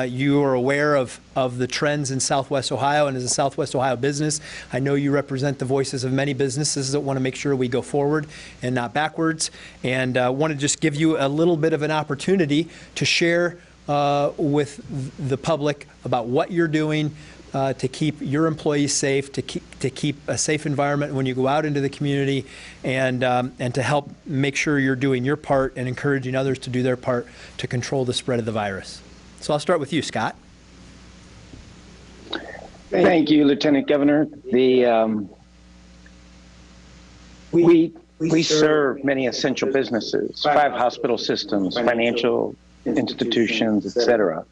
You are aware of the trends in Southwest Ohio, and as a Southwest Ohio business, I know you represent the voices of many businesses that want to make sure we go forward and not backwards. And I want to just give you a little bit of an opportunity to share with the public about what you're doing to keep your employees safe, to keep a safe environment when you go out into the community, and to help make sure you're doing your part and encouraging others to do their part to control the spread of the virus. So I'll start with you, Scott. Thank you, Lieutenant Governor. We serve many essential businesses, 5 hospital systems, financial institutions, etc.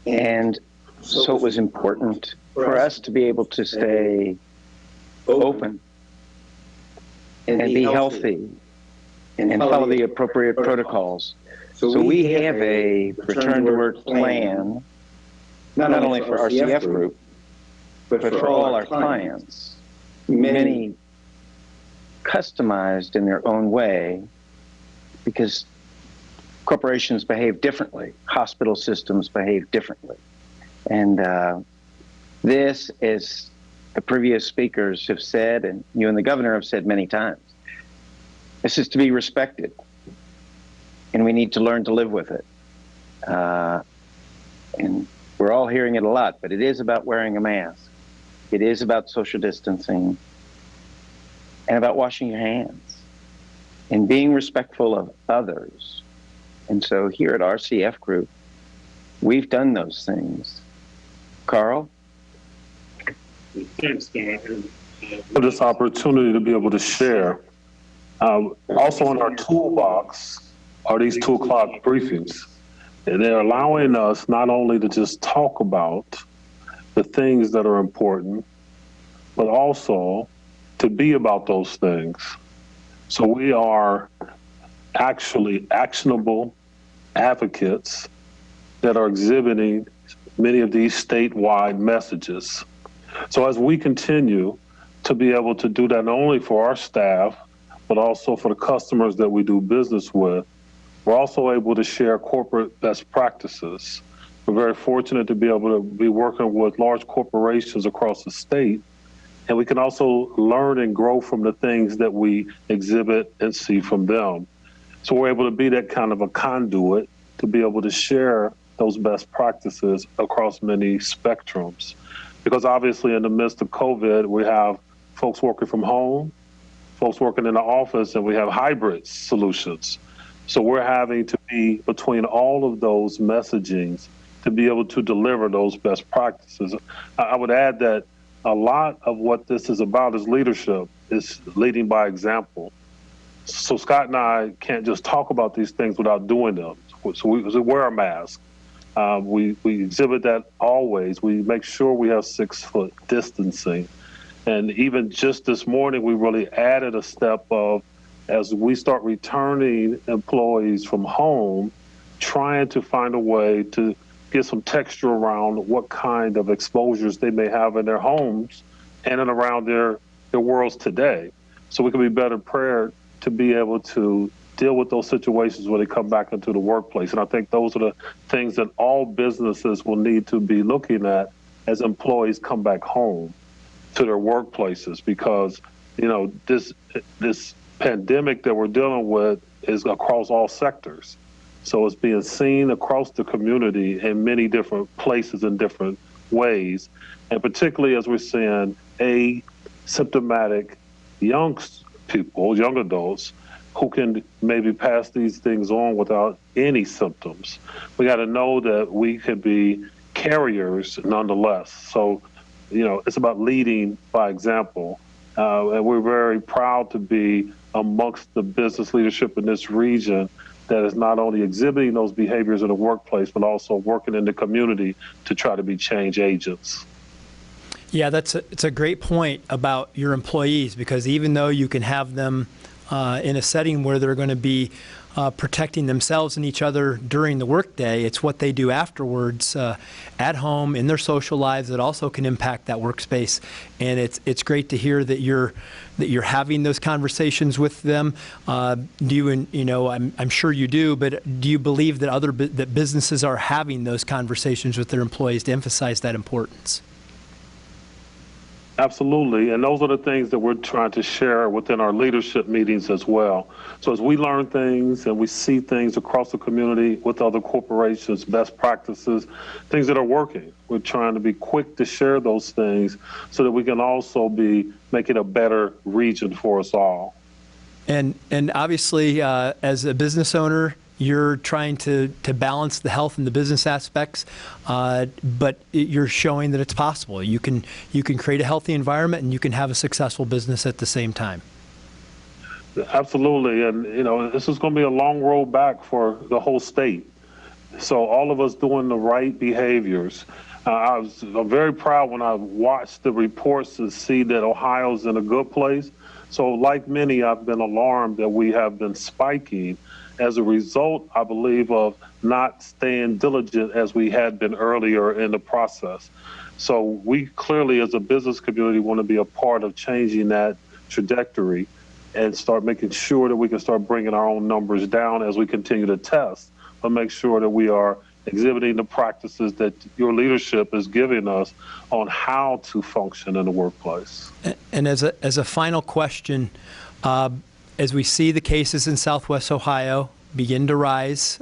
And so it was important for us to be able to stay open and be healthy and follow the appropriate protocols. So we have a return to work plan, not only for RCF Group, but for all our clients, many customized in their own way, because corporations behave differently, hospital systems behave differently. And this, as the previous speakers have said, and you and the governor have said many times, this is to be respected, and we need to learn to live with it. And we're all hearing it a lot, but it is about wearing a mask. It is about social distancing and about washing your hands and being respectful of others. And so here at RCF Group, we've done those things. Carl? Thanks, Scott, for this opportunity to be able to share. Also in our toolbox are these 2 o'clock briefings. And they're allowing us not only to just talk about the things that are important, but also to be about those things. So we are actually actionable advocates that are exhibiting many of these statewide messages. So as we continue to be able to do that not only for our staff, but also for the customers that we do business with, we're also able to share corporate best practices. We're very fortunate to be able to be working with large corporations across the state, and we can also learn and grow from the things that we exhibit and see from them. So we're able to be that kind of a conduit to be able to share those best practices across many spectrums. Because obviously in the midst of COVID, we have folks working from home, folks working in the office, and we have hybrid solutions. So we're having to be between all of those messagings to be able to deliver those best practices. I would add that a lot of what this is about is leadership, is leading by example. So Scott and I can't just talk about these things without doing them. So we wear a mask. We exhibit that always. We make sure we have 6 foot distancing. And even just this morning, we really added a step of, as we start returning employees from home, trying to find a way to get some texture around what kind of exposures they may have in their homes and in around their worlds today. So we can be better prepared to be able to deal with those situations when they come back into the workplace. And I think those are the things that all businesses will need to be looking at as employees come back home to their workplaces, because, you know, this pandemic that we're dealing with is across all sectors. So it's being seen across the community in many different places in different ways. And particularly as we're seeing asymptomatic young people, young adults, who can maybe pass these things on without any symptoms. We got to know that we could be carriers nonetheless. So, you know, it's about leading by example. And we're very proud to be amongst the business leadership in this region that is not only exhibiting those behaviors in the workplace, but also working in the community to try to be change agents. Yeah, it's a great point about your employees, because even though you can have them in a setting where they're going to be protecting themselves and each other during the workday, it's what they do afterwards at home in their social lives that also can impact that workspace. And it's great to hear that you're having those conversations with them. Do you, you know, I'm sure you do, but do you believe that that businesses are having those conversations with their employees to emphasize that importance? Absolutely, and those are the things that we're trying to share within our leadership meetings as well. So as we learn things and we see things across the community with other corporations, best practices, things that are working, we're trying to be quick to share those things so that we can also be making a better region for us all. And obviously, as a business owner, you're trying to balance the health and the business aspects, but you're showing that it's possible. You can create a healthy environment and you can have a successful business at the same time. Absolutely, and you know, this is going to be a long road back for the whole state. So all of us doing the right behaviors. I'm very proud when I watched the reports to see that Ohio's in a good place. So like many, I've been alarmed that we have been spiking as a result, I believe, of not staying diligent as we had been earlier in the process. So we clearly, as a business community, want to be a part of changing that trajectory and start making sure that we can start bringing our own numbers down as we continue to test, but make sure that we are exhibiting the practices that your leadership is giving us on how to function in the workplace. And as a final question, as we see the cases in Southwest Ohio begin to rise,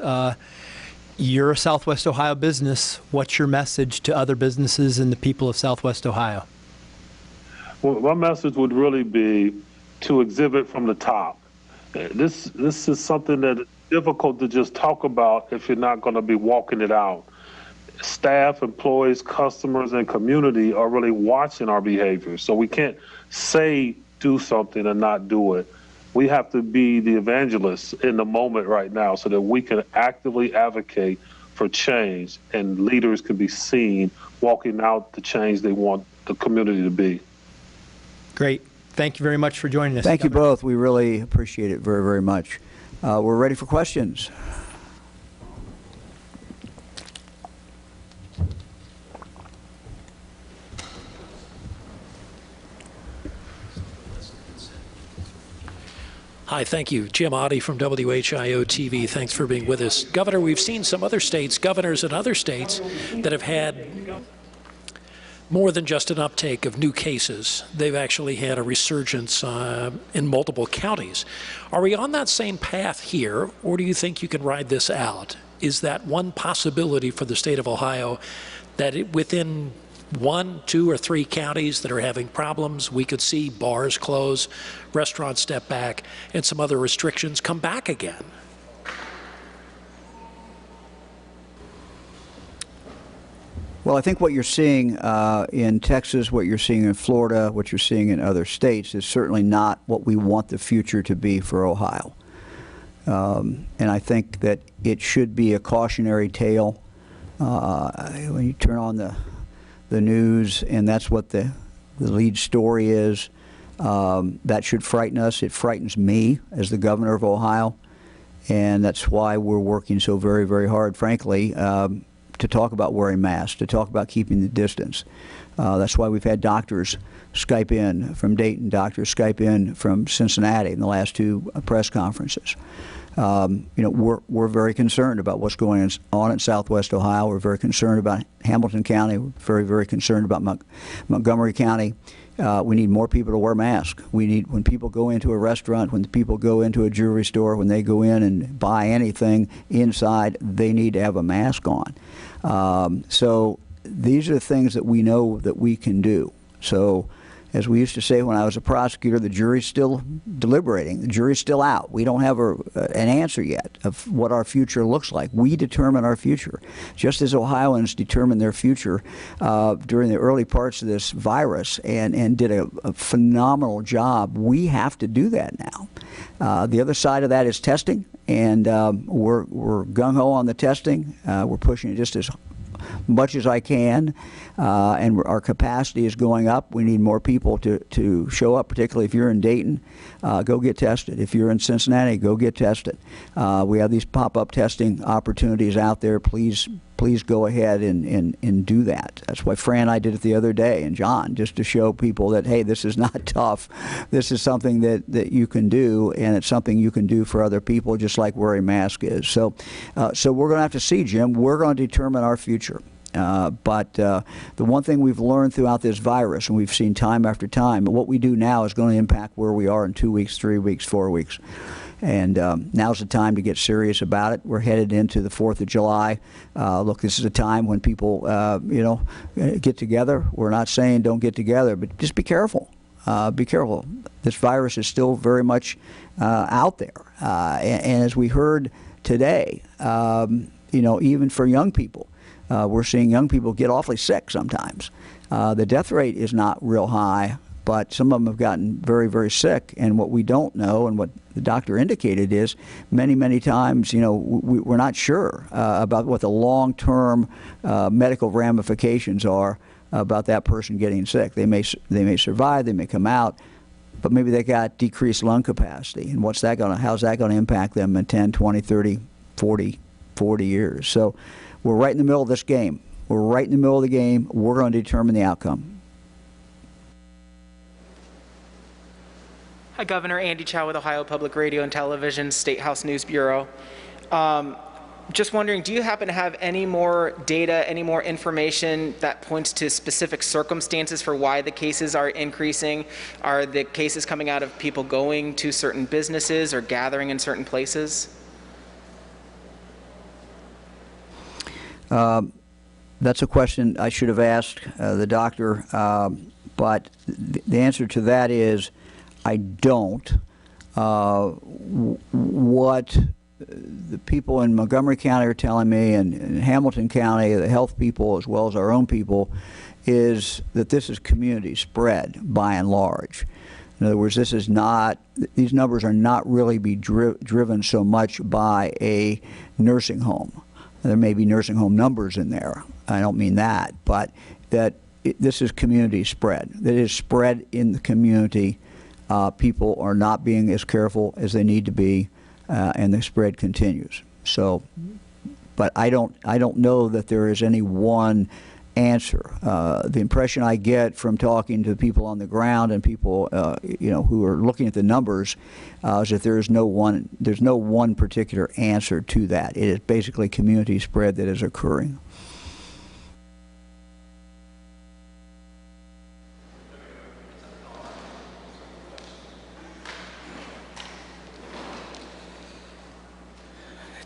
you're a Southwest Ohio business. What's your message to other businesses and the people of Southwest Ohio? Well, my message would really be to exhibit from the top. This is something that is difficult to just talk about if you're not going to be walking it out. Staff, employees, customers, and community are really watching our behavior. So we can't say do something and not do it. We have to be the evangelists in the moment right now so that we can actively advocate for change and leaders can be seen walking out the change they want the community to be. Great. Thank you very much for joining us. Thank you both. We really appreciate it very, very much. We're ready for questions. Hi, thank you. Jim Oddie from WHIO TV. Thanks for being with us. Governor, we've seen some other states, governors in other states, that have had more than just an uptake of new cases. They've actually had a resurgence in multiple counties. Are we on that same path here, or do you think you can ride this out? Is that one possibility for the state of Ohio, that within 1, 2, or 3 counties that are having problems, we could see bars close, restaurants step back, and some other restrictions come back again? Well, I think what you're seeing in Texas, what you're seeing in Florida, what you're seeing in other states is certainly not what we want the future to be for Ohio. And I think that it should be a cautionary tale. When you turn on the news and that's what the lead story is, that should frighten us. It frightens me as the governor of Ohio. And that's why we're working so very, very hard, frankly, to talk about wearing masks, to talk about keeping the distance. That's why we've had doctors Skype in from Dayton, doctors Skype in from Cincinnati in the last 2 press conferences. You know, we're very concerned about what's going on in Southwest Ohio. We're very concerned about Hamilton County. We're very, very concerned about Montgomery County. We need more people to wear masks. We need, when people go into a restaurant, when people go into a jewelry store, when they go in and buy anything inside, they need to have a mask on. So these are the things that we know that we can do. So as we used to say when I was a prosecutor, the jury's still deliberating. The jury's still out. We don't have an answer yet of what our future looks like. We determine our future. Just as Ohioans determined their future during the early parts of this virus and did a phenomenal job, we have to do that now. The other side of that is testing, and we're gung-ho on the testing. We're pushing it just as much as I can, and our capacity is going up. We need more people to show up, particularly if you're in Dayton, go get tested. If you're in Cincinnati, go get tested. We have these pop-up testing opportunities out there. Please go ahead and do that. That's why Fran and I did it the other day, and John, just to show people that, hey, this is not tough. This is something that you can do, and it's something you can do for other people, just like wearing a mask is. So we're going to have to see, Jim. We're going to determine our future. But the one thing we've learned throughout this virus, and we've seen time after time, what we do now is going to impact where we are in 2 weeks, 3 weeks, 4 weeks. And now's the time to get serious about it. We're headed into the 4th of July. Look, this is a time when people, get together. We're not saying don't get together, but just be careful. Be careful. This virus is still very much out there. And as we heard today, even for young people, we're seeing young people get awfully sick sometimes. The death rate is not real high, but some of them have gotten very, very sick. And what we don't know, and what the doctor indicated, is many, many times, we're not sure about what the long-term medical ramifications are about that person getting sick. They may survive, they may come out, but maybe they got decreased lung capacity. And how's that going to impact them in 10, 20, 30, 40 years? So we're right in the middle of this game. We're right in the middle of the game. We're going to determine the outcome. Hi, Governor. Andy Chow with Ohio Public Radio and Television, State House News Bureau. Just wondering, do you happen to have any more data, any more information that points to specific circumstances for why the cases are increasing? Are the cases coming out of people going to certain businesses or gathering in certain places? That's a question I should have asked the doctor, but the answer to that is I don't. What the people in Montgomery County are telling me, and in Hamilton County, the health people as well as our own people, is that this is community spread by and large. In other words, these numbers are not really driven so much by a nursing home. There may be nursing home numbers in there. I don't mean that, but this is community spread. That is spread in the community. People are not being as careful as they need to be, and the spread continues. So, but I don't know that there is any one answer. The impression I get from talking to people on the ground and people, who are looking at the numbers, is that there's no one particular answer to that. It is basically community spread that is occurring.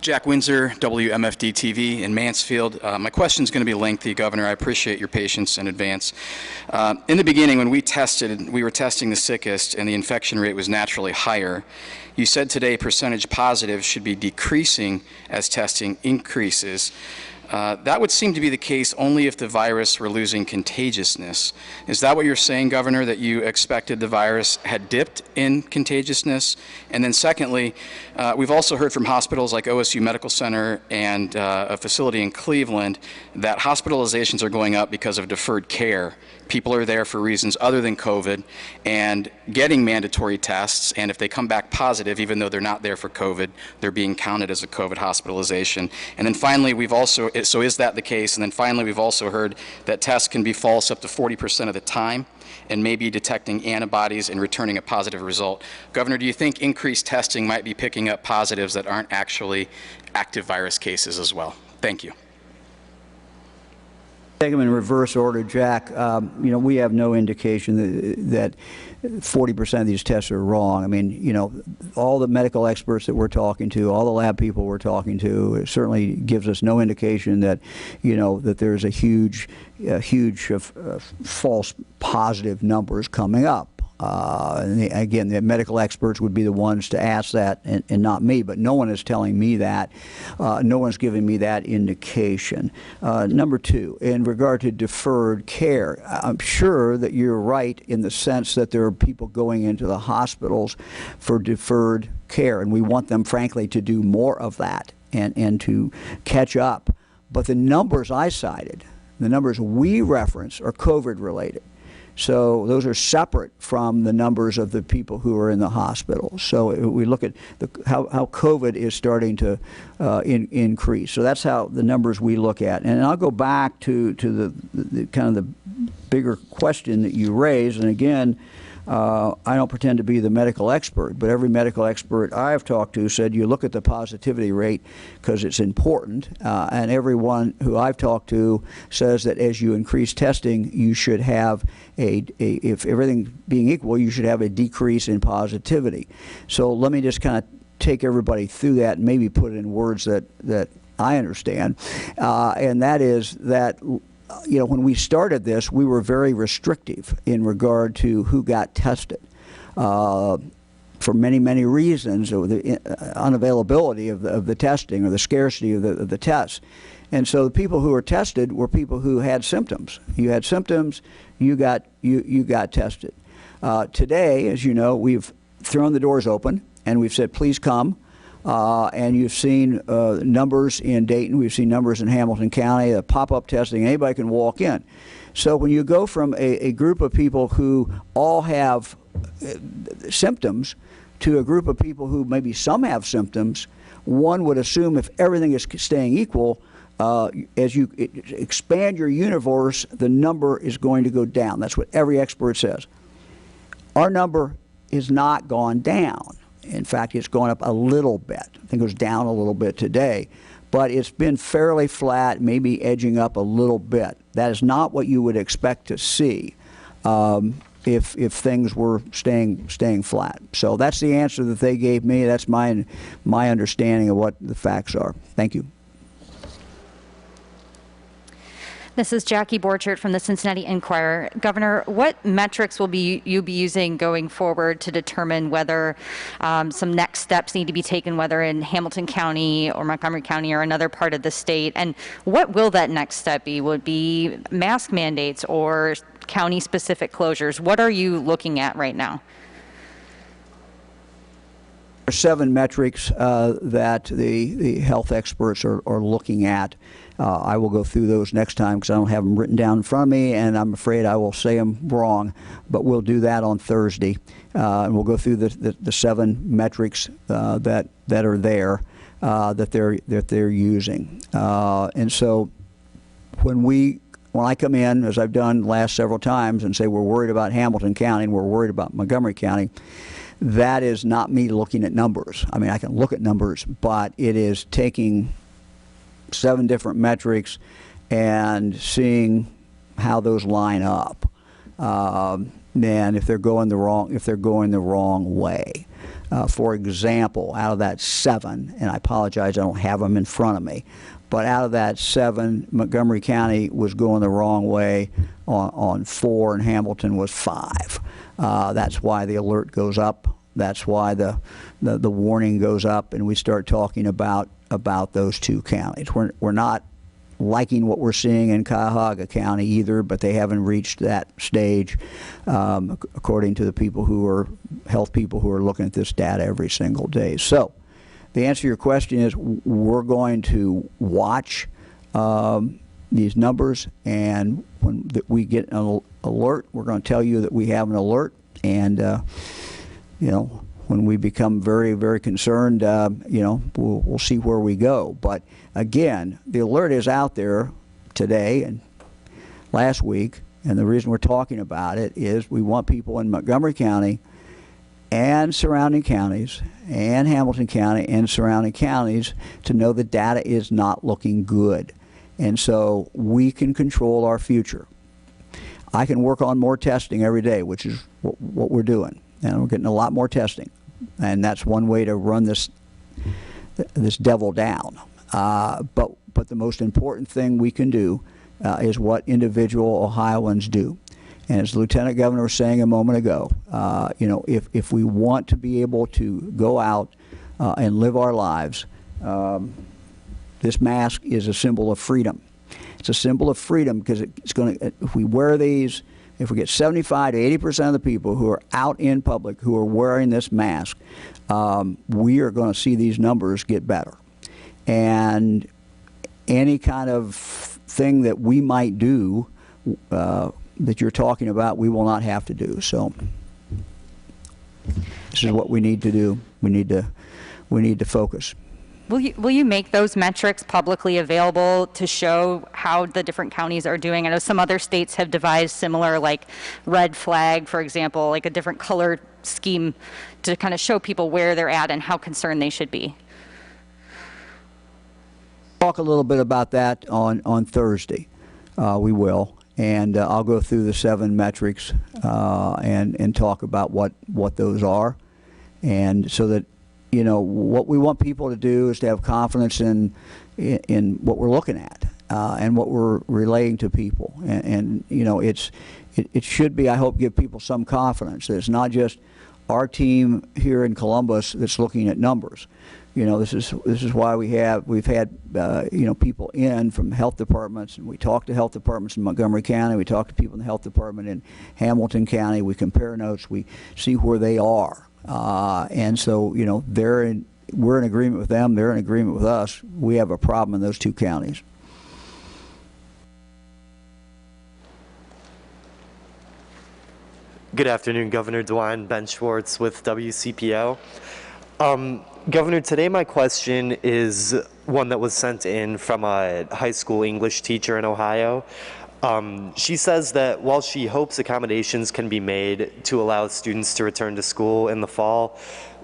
Jack Windsor, WMFD TV in Mansfield. My question is going to be lengthy, Governor. I appreciate your patience in advance. In the beginning, when we were testing the sickest and the infection rate was naturally higher. You said today percentage positive should be decreasing as testing increases. That would seem to be the case only if the virus were losing contagiousness. Is that what you're saying, Governor, that you expected the virus had dipped in contagiousness? And then secondly, we've also heard from hospitals like OSU Medical Center and a facility in Cleveland that hospitalizations are going up because of deferred care. People are there for reasons other than COVID and getting mandatory tests, and if they come back positive, even though they're not there for COVID, they're being counted as a COVID hospitalization. And then finally, so is that the case? And then finally, we've also heard that tests can be false up to 40% of the time and maybe detecting antibodies and returning a positive result. Governor, do you think increased testing might be picking up positives that aren't actually active virus cases as well? Thank you. Take them in reverse order, Jack. We have no indication that 40% of these tests are wrong. I mean, all the medical experts that we're talking to, all the lab people we're talking to, it certainly gives us no indication that, that there's a huge false positive numbers coming up. Again, the medical experts would be the ones to ask that, and not me, but no one is telling me that. No one's giving me that indication. Number two, in regard to deferred care, I'm sure that you're right in the sense that there are people going into the hospitals for deferred care, and we want them, frankly, to do more of that and to catch up. But the numbers I cited, the numbers we reference, are COVID related. So those are separate from the numbers of the people who are in the hospital. So we look at how COVID is starting to increase. So that's how the numbers we look at. And I'll go back to the kind of the bigger question that you raised. And again, I don't pretend to be the medical expert, but every medical expert I've talked to said you look at the positivity rate because it's important, and everyone who I've talked to says that as you increase testing, you should have if everything being equal, you should have a decrease in positivity. So let me just kind of take everybody through that and maybe put it in words that I understand, and that is that when we started this, we were very restrictive in regard to who got tested for many, many reasons, or the unavailability of the testing or the scarcity of the tests. And so the people who were tested were people who had symptoms. You had symptoms, you got tested. Today, as you know, we've thrown the doors open and we've said, please come. And you've seen numbers in Dayton, we've seen numbers in Hamilton County, pop-up testing, anybody can walk in. So when you go from a group of people who all have symptoms to a group of people who maybe some have symptoms, one would assume if everything is staying equal, as you expand your universe, the number is going to go down. That's what every expert says. Our number is not gone down. In fact, it's gone up a little bit. I think it was down a little bit today. But it's been fairly flat, maybe edging up a little bit. That is not what you would expect to see if things were staying flat. So that's the answer that they gave me. That's my understanding of what the facts are. Thank you. This is Jackie Borchert from the Cincinnati Enquirer. Governor, what metrics will you be using going forward to determine whether some next steps need to be taken, whether in Hamilton County or Montgomery County or another part of the state? And what will that next step be? Would it be mask mandates or county-specific closures? What are you looking at right now? There are 7 metrics that the health experts are looking at. I will go through those next time because I don't have them written down in front of me, and I'm afraid I will say them wrong. But we'll do that on Thursday, and we'll go through the 7 metrics that are there that they're using. And so when we when I come in, as I've done last several times, and say we're worried about Hamilton County and we're worried about Montgomery County, that is not me looking at numbers. I mean, I can look at numbers, but it is taking 7 different metrics and seeing how those line up. And if they're going the wrong way. For example, out of that 7, and I apologize, I don't have them in front of me, but out of that 7, Montgomery County was going the wrong way on 4, and Hamilton was 5. That's why the alert goes up. That's why the warning goes up, and we start talking about those 2 counties. We're not liking what we're seeing in Cuyahoga County either, but they haven't reached that stage, according to the people health people who are looking at this data every single day. So the answer to your question is we're going to watch these numbers, and when we get an alert, we're going to tell you that we have an alert, and you know, when we become very, very concerned, you know, we'll see where we go. But again, the alert is out there today and last week, and the reason we're talking about it is we want people in Montgomery County and surrounding counties and Hamilton County and surrounding counties to know the data is not looking good. And so we can control our future. I can work on more testing every day, which is what we're doing. And we're getting a lot more testing, and that's one way to run this devil down. But the most important thing we can do is what individual Ohioans do. And as the Lieutenant Governor was saying a moment ago, you know, if we want to be able to go out and live our lives, this mask is a symbol of freedom. It's a symbol of freedom because it's going to, if we wear these, if we get 75 to 80% of the people who are out in public who are wearing this mask, we are going to see these numbers get better. And any kind of thing that we might do that you're talking about, we will not have to do. So this is what we need to do. We need to focus. Will you make those metrics publicly available to show how the different counties are doing? I know some other states have devised similar, like red flag, for example, like a different color scheme to kind of show people where they're at and how concerned they should be. Talk a little bit about that on Thursday. We will, and I'll go through the 7 metrics and talk about what those are, and so that, you know, what we want people to do is to have confidence in what we're looking at and what we're relaying to people. And you know, it should be, I hope, give people some confidence that it's not just our team here in Columbus that's looking at numbers. You know, this is why we've had you know, people in from health departments, and we talk to health departments in Montgomery County, we talk to people in the health department in Hamilton County, we compare notes, we see where they are. And so, you know, we're in agreement with them, they're in agreement with us. We have a problem in those 2 counties. Good afternoon, Governor DeWine. Ben Schwartz with WCPO. Governor, today my question is one that was sent in from a high school English teacher in Ohio. She says that while she hopes accommodations can be made to allow students to return to school in the fall,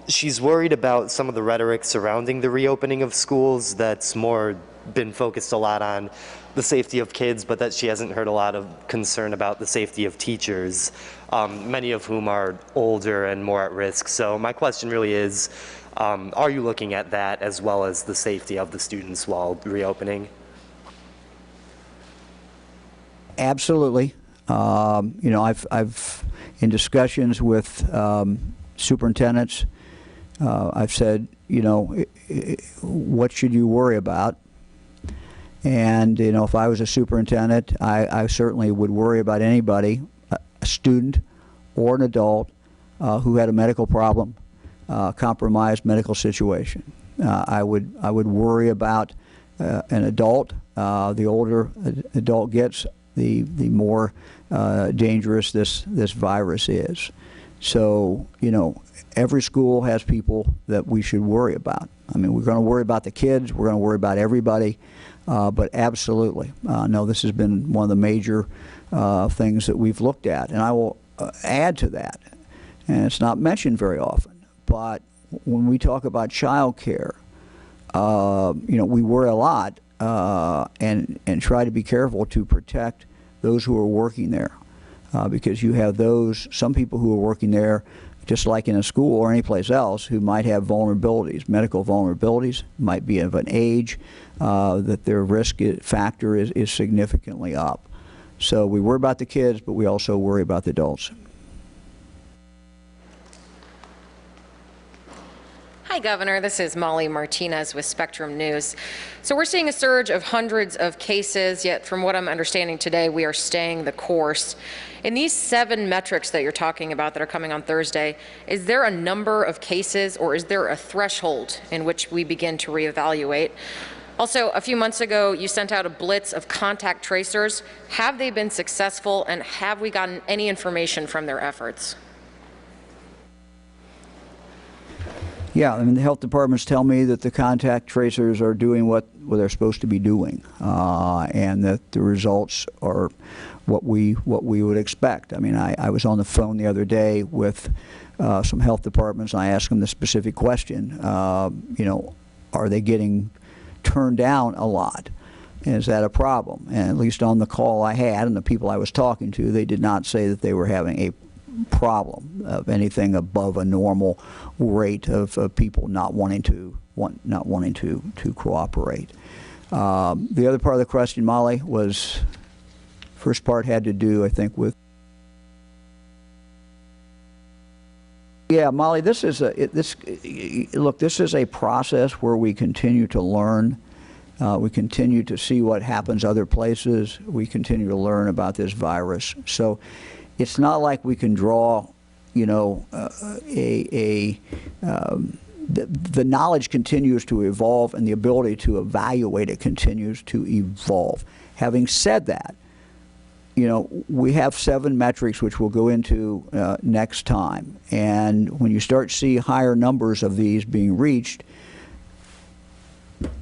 she's worried about some of the rhetoric surrounding the reopening of schools that's more been focused a lot on the safety of kids, but that she hasn't heard a lot of concern about the safety of teachers, many of whom are older and more at risk. So my question really is, are you looking at that as well as the safety of the students while reopening? Absolutely. You know, I've in discussions with superintendents, I've said, you know, what should you worry about? And, you know, if I was a superintendent, I certainly would worry about anybody, a student or an adult who had a medical problem, compromised medical situation. I would worry about an adult. The older an adult gets, the more dangerous this virus is. So, you know, every school has people that we should worry about. I mean, we're going to worry about the kids. We're going to worry about everybody. But absolutely, no, this has been one of the major things that we've looked at. And I will add to that, and it's not mentioned very often, but when we talk about child care, we worry a lot and try to be careful to protect those who are working there. Because you have some people who are working there, just like in a school or any place else, who might have vulnerabilities, medical vulnerabilities, might be of an age that their risk factor is significantly up. So we worry about the kids, but we also worry about the adults. Hi, Governor. This is Molly Martinez with Spectrum News. So we're seeing a surge of hundreds of cases, yet from what I'm understanding today, we are staying the course. In these 7 metrics that you're talking about that are coming on Thursday, is there a number of cases or is there a threshold in which we begin to reevaluate? Also, a few months ago, you sent out a blitz of contact tracers. Have they been successful, and have we gotten any information from their efforts? Yeah, I mean, the health departments tell me that the contact tracers are doing what they're supposed to be doing, and that the results are what we would expect. I mean, I was on the phone the other day with some health departments, and I asked them the specific question, are they getting turned down a lot? And is that a problem? And at least on the call I had and the people I was talking to, they did not say that they were having a problem of anything above a normal rate of people not wanting to cooperate. The other part of the question, Molly, was first part had to do, I think, with Molly. This is a process where we continue to learn. We continue to see what happens other places. We continue to learn about this virus. So it's not like we can draw, the knowledge continues to evolve and the ability to evaluate it continues to evolve. Having said that, we have 7 metrics which we'll go into next time. And when you start to see higher numbers of these being reached,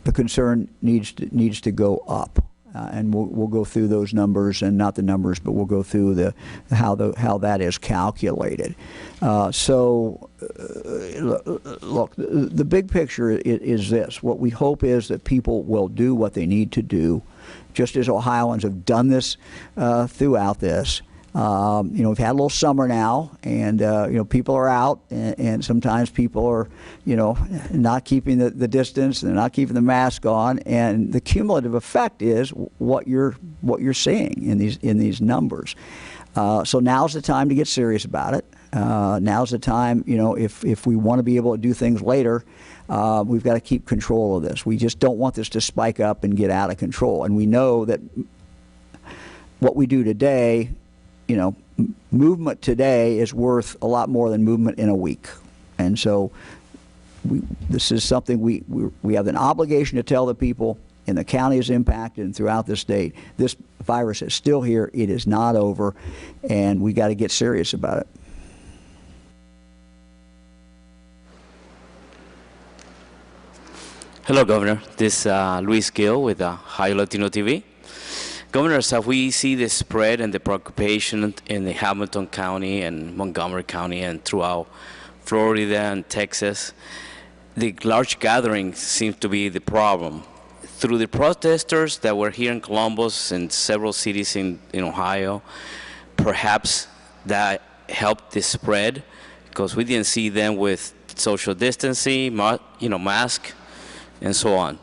the concern needs to go up. And we'll go through those numbers, and not the numbers, but we'll go through how that is calculated. Look, the big picture is this. What we hope is that people will do what they need to do, just as Ohioans have done this throughout this. We've had a little summer now, and people are out, and sometimes people are, not keeping the distance and they're not keeping the mask on, and the cumulative effect is what you're seeing in these numbers. So now's the time to get serious about it. Now's the time, if we want to be able to do things later, we've got to keep control of this. We just don't want this to spike up and get out of control. And we know that what we do today, movement today is worth a lot more than movement in a week. And so this is something we have an obligation to tell the people in the counties impacted and throughout the state. This virus is still here. It is not over, and we got to get serious about it. Hello, Governor. This is Luis Gil with Ohio Latino TV. Governor, as we see the spread and the preoccupation in the Hamilton County and Montgomery County and throughout Florida and Texas, the large gathering seems to be the problem. Through the protesters that were here in Columbus and several cities in Ohio, perhaps that helped the spread, because we didn't see them with social distancing, mask, and so on.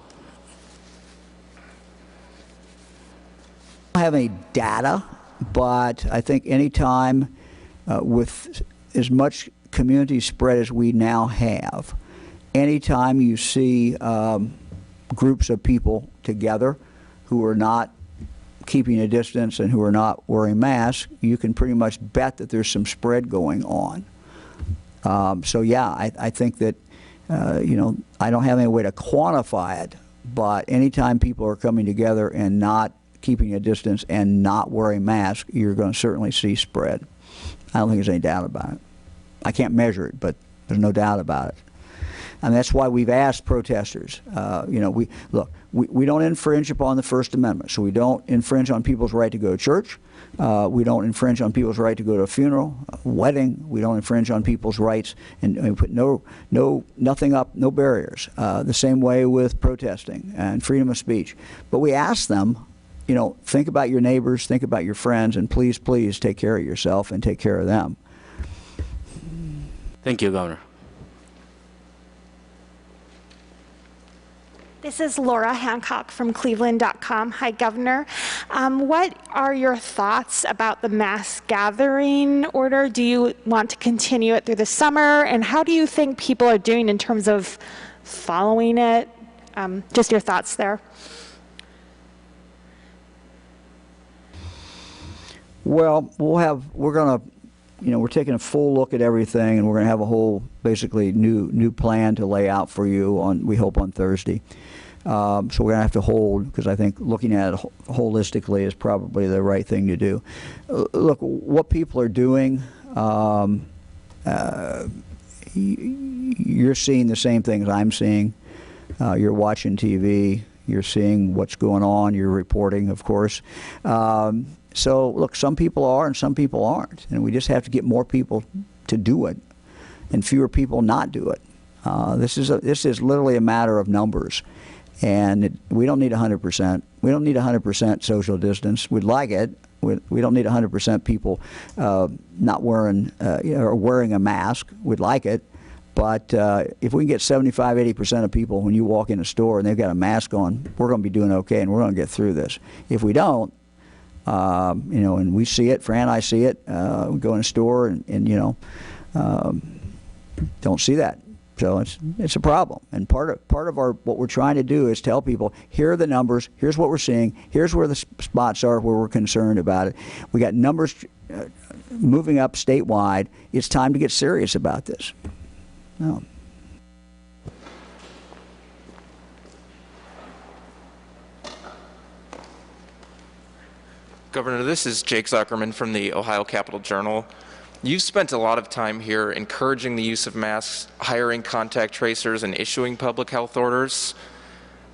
I don't have any data, but I think any time with as much community spread as we now have, anytime you see groups of people together who are not keeping a distance and who are not wearing masks, you can pretty much bet that there's some spread going on. So yeah, I think that, I don't have any way to quantify it, but anytime people are coming together and not keeping a distance and not wearing masks, you're going to certainly see spread. I don't think there's any doubt about it. I can't measure it, but there's no doubt about it. And that's why we've asked protesters, we don't infringe upon the First Amendment. So we don't infringe on people's right to go to church. We don't infringe on people's right to go to a funeral, a wedding. We don't infringe on people's rights, and we put nothing up, no barriers. The same way with protesting and freedom of speech. But we ask them, think about your neighbors, think about your friends, and please, please take care of yourself and take care of them. Thank you, Governor. This is Laura Hancock from Cleveland.com. Hi, Governor. What are your thoughts about the mass gathering order? Do you want to continue it through the summer? And how do you think people are doing in terms of following it? Just your thoughts there. Well, we're taking a full look at everything, and we're going to have a whole, basically, new plan to lay out for you we hope on Thursday. So we're going to have to hold, because I think looking at it holistically is probably the right thing to do. Look, what people are doing, you're seeing the same things I'm seeing. You're watching TV. You're seeing what's going on. You're reporting, of course. So, look, some people are and some people aren't. And we just have to get more people to do it and fewer people not do it. This is literally a matter of numbers. And we don't need 100%. We don't need 100% social distance. We'd like it. We don't need 100% people not wearing or wearing a mask. We'd like it. But if we can get 75, 80% of people, when you walk in a store and they've got a mask on, we're going to be doing okay, and we're going to get through this. If we don't, and we see it, Fran and I see it, we go in a store and don't see that. So it's a problem. And part of what we're trying to do is tell people, here are the numbers, here's what we're seeing, here's where the spots are where we're concerned about it. We got numbers moving up statewide. It's time to get serious about this. No. Governor, this is Jake Zuckerman from the Ohio Capital Journal. You've spent a lot of time here encouraging the use of masks, hiring contact tracers, and issuing public health orders.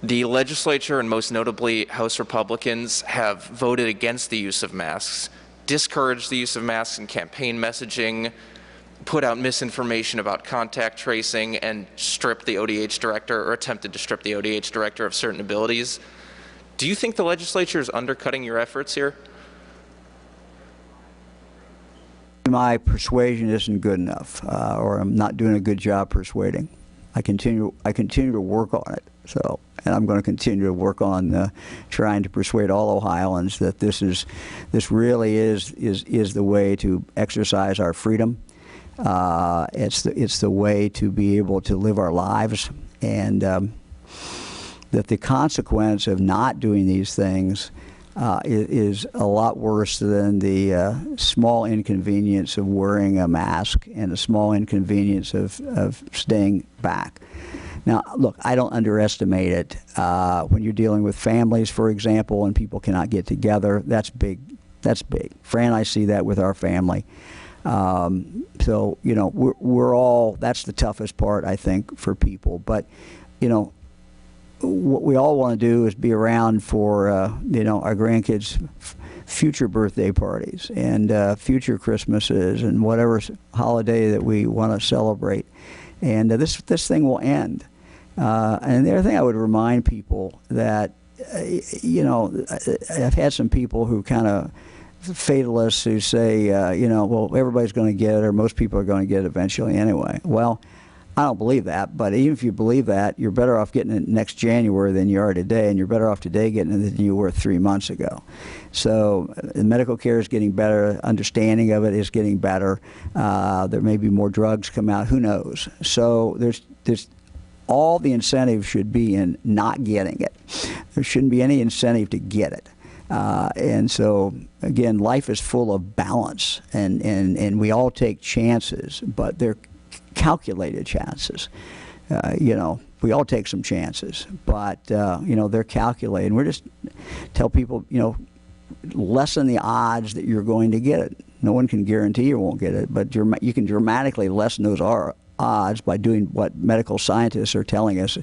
The legislature, and most notably House Republicans, have voted against the use of masks, discouraged the use of masks in campaign messaging, put out misinformation about contact tracing, and stripped the ODH director, or attempted to strip the ODH director of certain abilities. Do you think the legislature is undercutting your efforts here? My persuasion isn't good enough, or I'm not doing a good job persuading. I continue to work on it. So, and I'm going to continue to work on trying to persuade all Ohioans that this really is the way to exercise our freedom. It's the way to be able to live our lives, and that the consequence of not doing these things is a lot worse than the small inconvenience of wearing a mask and the small inconvenience of staying back. Now, look, I don't underestimate it. When you're dealing with families, for example, and people cannot get together, that's big. That's big. Fran and I see that with our family. So, we're all, that's the toughest part, I think, for people. But, what we all want to do is be around for, our grandkids' future birthday parties and future Christmases and whatever holiday that we want to celebrate. And this thing will end. And the other thing I would remind people that, I've had some people who kind of fatalists who say, well, everybody's going to get it, or most people are going to get it eventually anyway. Well, I don't believe that, but even if you believe that, you're better off getting it next January than you are today, and you're better off today getting it than you were 3 months ago. So the medical care is getting better, understanding of it is getting better. There may be more drugs come out, who knows? So there's all the incentive should be in not getting it. There shouldn't be any incentive to get it. And so, again, life is full of balance, and we all take chances, but they're calculated chances. We all take some chances, but, they're calculated. And we're just tell people, lessen the odds that you're going to get it. No one can guarantee you won't get it, but you can dramatically lessen those odds by doing what medical scientists are telling us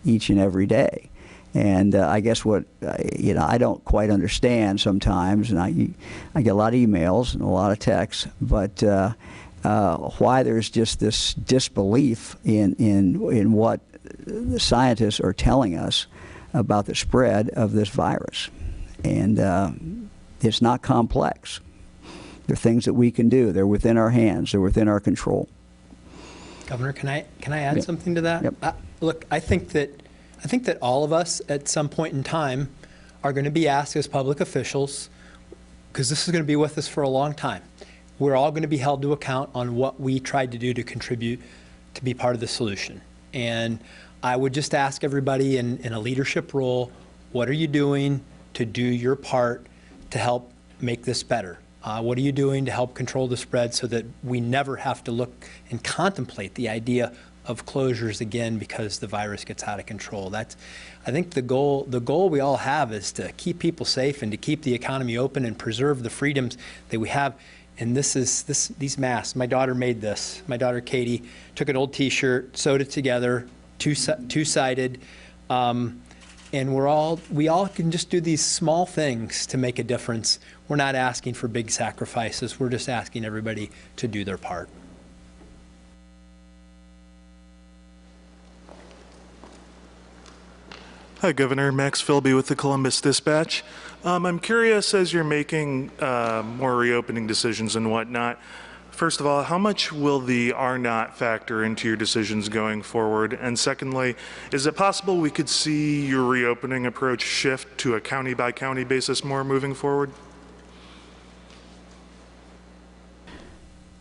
each and every day. And I guess what, I don't quite understand sometimes, and I get a lot of emails and a lot of texts, but why there's just this disbelief in what the scientists are telling us about the spread of this virus. And it's not complex. There are things that we can do. They're within our hands. They're within our control. Governor, can I add something to that? Yep. Look, I think that all of us at some point in time are going to be asked as public officials, because this is going to be with us for a long time. We're all going to be held to account on what we tried to do to contribute to be part of the solution. And I would just ask everybody in a leadership role, what are you doing to do your part to help make this better? What are you doing to help control the spread so that we never have to look and contemplate the idea of closures again because the virus gets out of control? I think the goal we all have is to keep people safe and to keep the economy open and preserve the freedoms that we have. And these masks, my daughter made this. My daughter Katie took an old T-shirt, sewed it together, two-sided, and we all can just do these small things to make a difference. We're not asking for big sacrifices. We're just asking everybody to do their part. Hi, Governor. Max Philby with the Columbus Dispatch. I'm curious, as you're making more reopening decisions and whatnot, first of all, how much will the R0 factor into your decisions going forward? And secondly, is it possible we could see your reopening approach shift to a county-by-county basis more moving forward?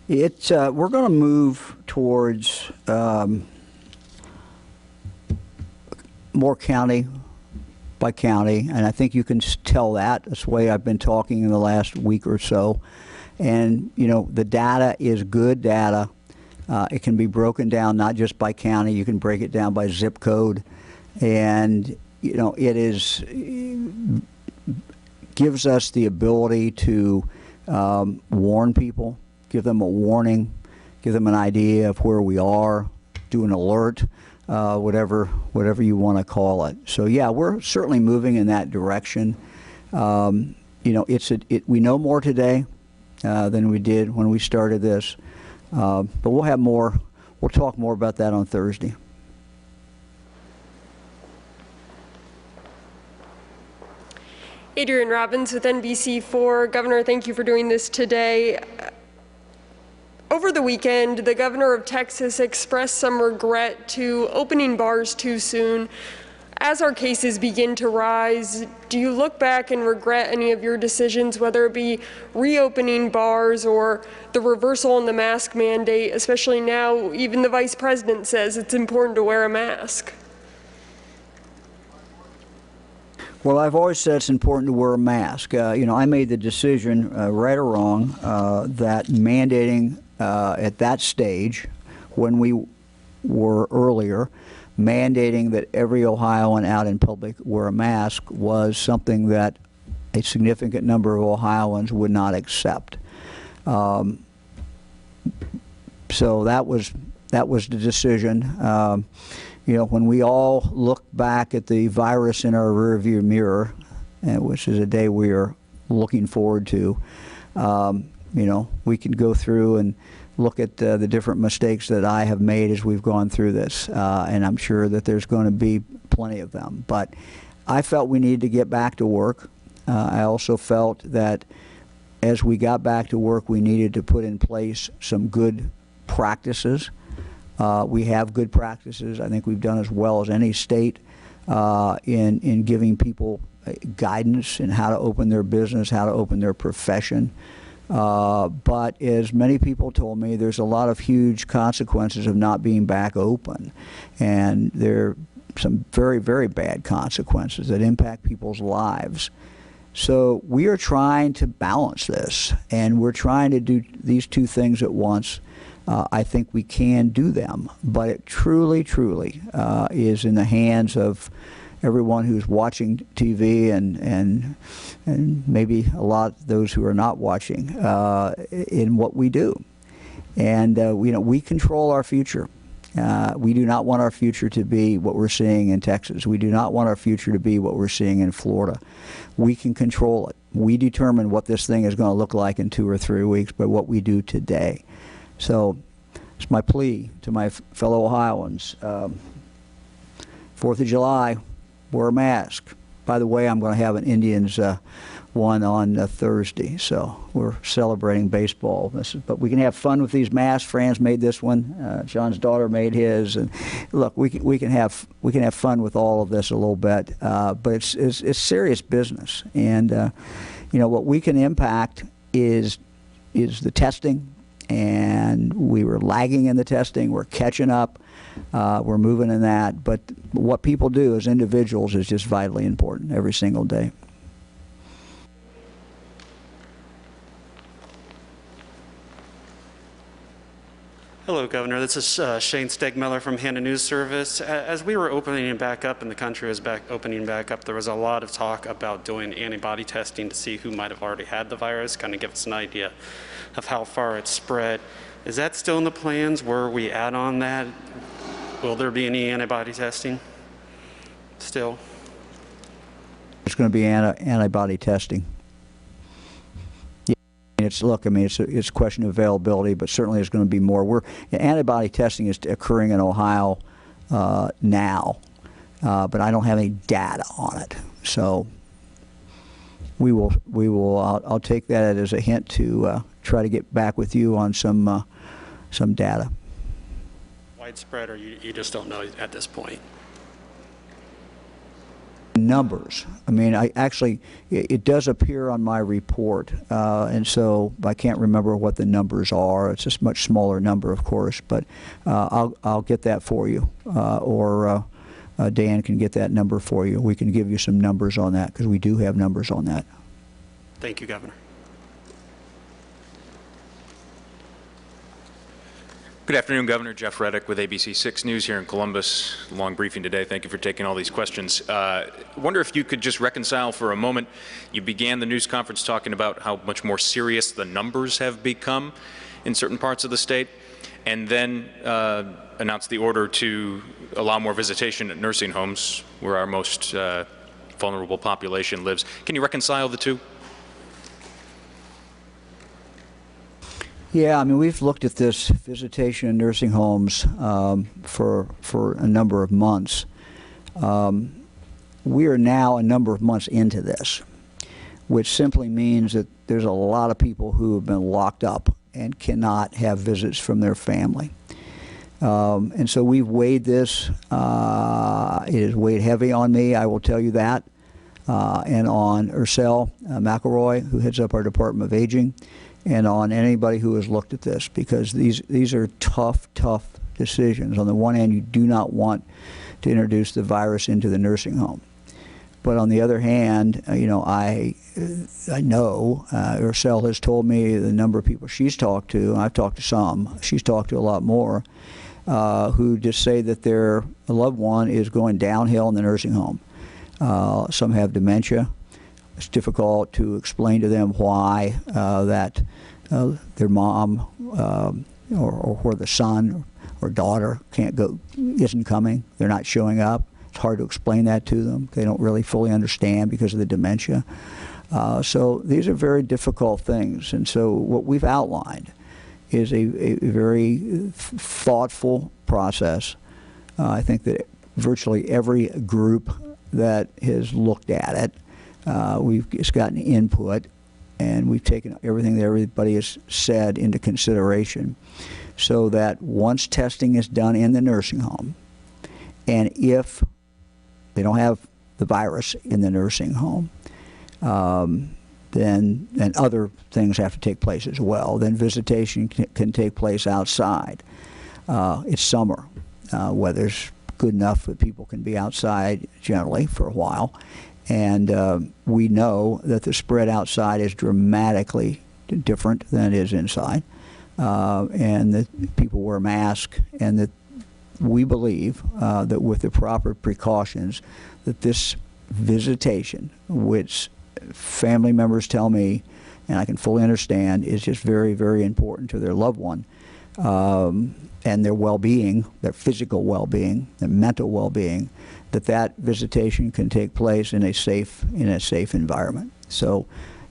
We're going to move towards more county by county, and I think you can tell that. That's the way I've been talking in the last week or so. And, the data is good data. It can be broken down not just by county. You can break it down by zip code. And, gives us the ability to warn people, give them a warning, give them an idea of where we are, do an alert. Whatever you want to call it. So yeah, we're certainly moving in that direction. We know more today than we did when we started this, but we'll have more. We'll talk more about that on Thursday. Adrienne Robbins with NBC4. Governor, thank you for doing this today. Over the weekend, the governor of Texas expressed some regret to opening bars too soon. As our cases begin to rise, do you look back and regret any of your decisions, whether it be reopening bars or the reversal in the mask mandate, especially now even the vice president says it's important to wear a mask? Well, I've always said it's important to wear a mask. I made the decision, right or wrong, that mandating at that stage, when we were earlier, mandating that every Ohioan out in public wear a mask was something that a significant number of Ohioans would not accept. So that was the decision. When we all look back at the virus in our rearview mirror, which is a day we are looking forward to, we can go through and look at the different mistakes that I have made as we've gone through this, and I'm sure that there's going to be plenty of them. But I felt we needed to get back to work. I also felt that as we got back to work, we needed to put in place some good practices. We have good practices. I think we've done as well as any state in giving people guidance in how to open their business, how to open their profession. But as many people told me, there's a lot of huge consequences of not being back open. And there are some very, very bad consequences that impact people's lives. So we are trying to balance this, and we're trying to do these two things at once. I think we can do them, but it truly, truly is in the hands of everyone who's watching TV and maybe a lot of those who are not watching in what we do. And we control our future. We do not want our future to be what we're seeing in Texas. We do not want our future to be what we're seeing in Florida. We can control it. We determine what this thing is going to look like in 2 or 3 weeks by what we do today. So it's my plea to my fellow Ohioans. 4th of July, wear a mask. By the way, I'm going to have an Indians one on Thursday, so we're celebrating baseball. But we can have fun with these masks. Fran's made this one. John's daughter made his. And look, we can have fun with all of this a little bit. But it's serious business. And you know, what we can impact is the testing. And we were lagging in the testing. We're catching up. We're moving in that. But what people do as individuals is just vitally important every single day. Hello, Governor. This is Shane Stegmiller from Hannah News Service. As we were opening back up and the country was opening back up, there was a lot of talk about doing antibody testing to see who might have already had the virus, kind of give us an idea of how far it's spread. Is that still in the plans? Where are we at on that? Will there be any antibody testing still? It's going to be antibody testing. It's a question of availability, but certainly there's going to be more. Antibody testing is occurring in Ohio now, but I don't have any data on it. So we will. I'll take that as a hint to try to get back with you on some data. Widespread, or you just don't know at this point? Numbers. I mean, it does appear on my report, and so I can't remember what the numbers are. It's a much smaller number, of course, but I'll get that for you, or Dan can get that number for you. We can give you some numbers on that because we do have numbers on that. Thank you, Governor. Good afternoon, Governor. Jeff Reddick with ABC 6 News here in Columbus. Long briefing today. Thank you for taking all these questions. Wonder if you could just reconcile for a moment. You began the news conference talking about how much more serious the numbers have become in certain parts of the state, and then announced the order to allow more visitation at nursing homes where our most vulnerable population lives. Can you reconcile the two? Yeah, I mean, we've looked at this visitation in nursing homes for a number of months. We are now a number of months into this, which simply means that there's a lot of people who have been locked up and cannot have visits from their family. And so we've weighed this. It is weighed heavy on me, I will tell you that, and on Ursel McElroy, who heads up our Department of Aging, and on anybody who has looked at this, because these are tough decisions. On the one hand, you do not want to introduce the virus into the nursing home. But on the other hand, you know, I know Ursel has told me the number of people she's talked to, and I've talked to some, she's talked to a lot more, who just say that their loved one is going downhill in the nursing home. Some have dementia. It's difficult to explain to them why that their mom or the son or daughter isn't coming. They're not showing up. It's hard to explain that to them. They don't really fully understand because of the dementia. So these are very difficult things. And so what we've outlined is a very thoughtful process. I think that virtually every group that has looked at it, we've just gotten input, and we've taken everything that everybody has said into consideration, so that once testing is done in the nursing home, and if they don't have the virus in the nursing home, then other things have to take place as well. Then visitation can take place outside. It's summer. Weather's good enough that people can be outside generally for a while. And we know that the spread outside is dramatically different than it is inside, and that people wear masks, and that we believe that with the proper precautions, that this visitation, which family members tell me, and I can fully understand, is just very, very important to their loved one, and their well-being, their physical well-being, their mental well-being, that visitation can take place in a safe environment. So,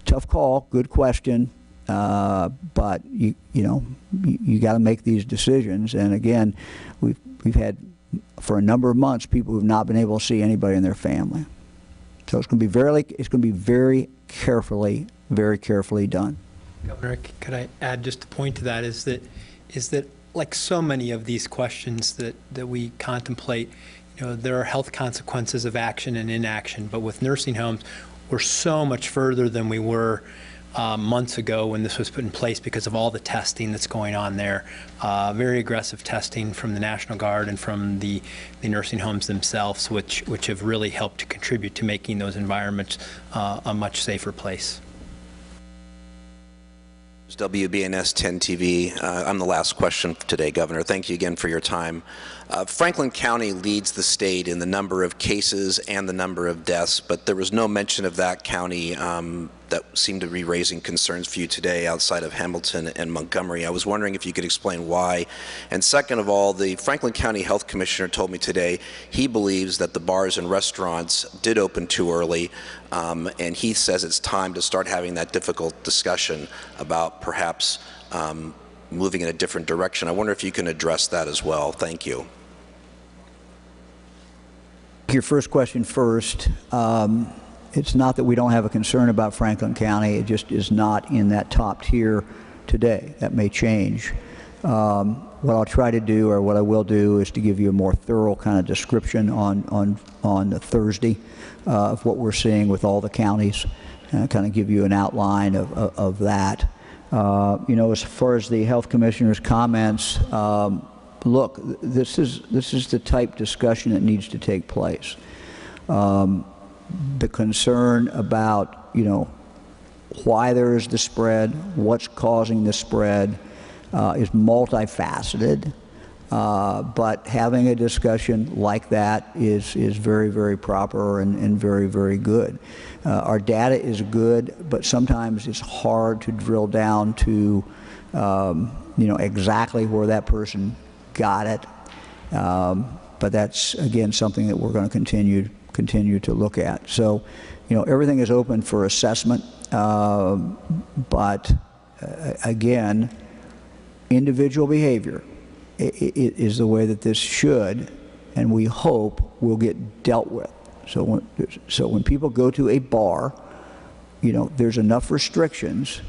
tough call, good question, but you got to make these decisions. And again, we've had for a number of months people who've not been able to see anybody in their family. So it's going to be very carefully done. Governor, could I add just a point to that? Is that like so many of these questions that we contemplate, there are health consequences of action and inaction, but with nursing homes, we're so much further than we were months ago when this was put in place because of all the testing that's going on there. Very aggressive testing from the National Guard and from the nursing homes themselves, which have really helped to contribute to making those environments a much safer place. WBNS 10 TV. I'm the last question today, Governor. Thank you again for your time. Franklin County leads the state in the number of cases and the number of deaths, but there was no mention of that county that seemed to be raising concerns for you today outside of Hamilton and Montgomery. I was wondering if you could explain why. And second of all, the Franklin County Health Commissioner told me today he believes that the bars and restaurants did open too early, and he says it's time to start having that difficult discussion about perhaps moving in a different direction. I wonder if you can address that as well. Thank you. Your first question first. It's not that we don't have a concern about Franklin County. It just is not in that top tier today. That may change. What I'll try to do, or what I will do, is to give you a more thorough kind of description on Thursday of what we're seeing with all the counties, and kind of give you an outline of that. As far as the health commissioner's comments, look, this is the type discussion that needs to take place. The concern about, why there is the spread, what's causing the spread, is multifaceted. But having a discussion like that is very, very proper and very, very good. Our data is good, but sometimes it's hard to drill down to, exactly where that person got it. But that's, again, something that we're going to continue to look at. So, everything is open for assessment, but again, individual behavior is the way that this should, and we hope, will get dealt with. So when people go to a bar, there's enough restrictions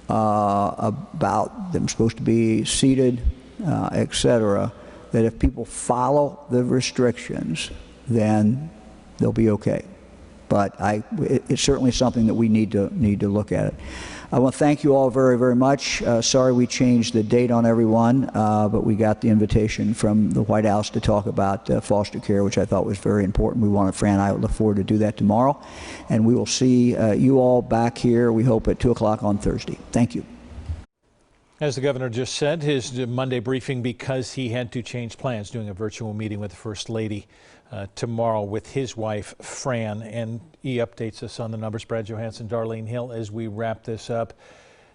about them supposed to be seated, etc., that if people follow the restrictions, then they'll be okay. But it's certainly something that we need to look at it. I want to thank you all very, very much. Sorry we changed the date on everyone, but we got the invitation from the White House to talk about foster care, which I thought was very important. Fran and I look forward to do that tomorrow. And we will see you all back here, we hope, at 2 o'clock on Thursday. Thank you. As the governor just said, his Monday briefing because he had to change plans, doing a virtual meeting with the First Lady tomorrow with his wife, Fran. And he updates us on the numbers. Brad Johansson, Darlene Hill, as we wrap this up.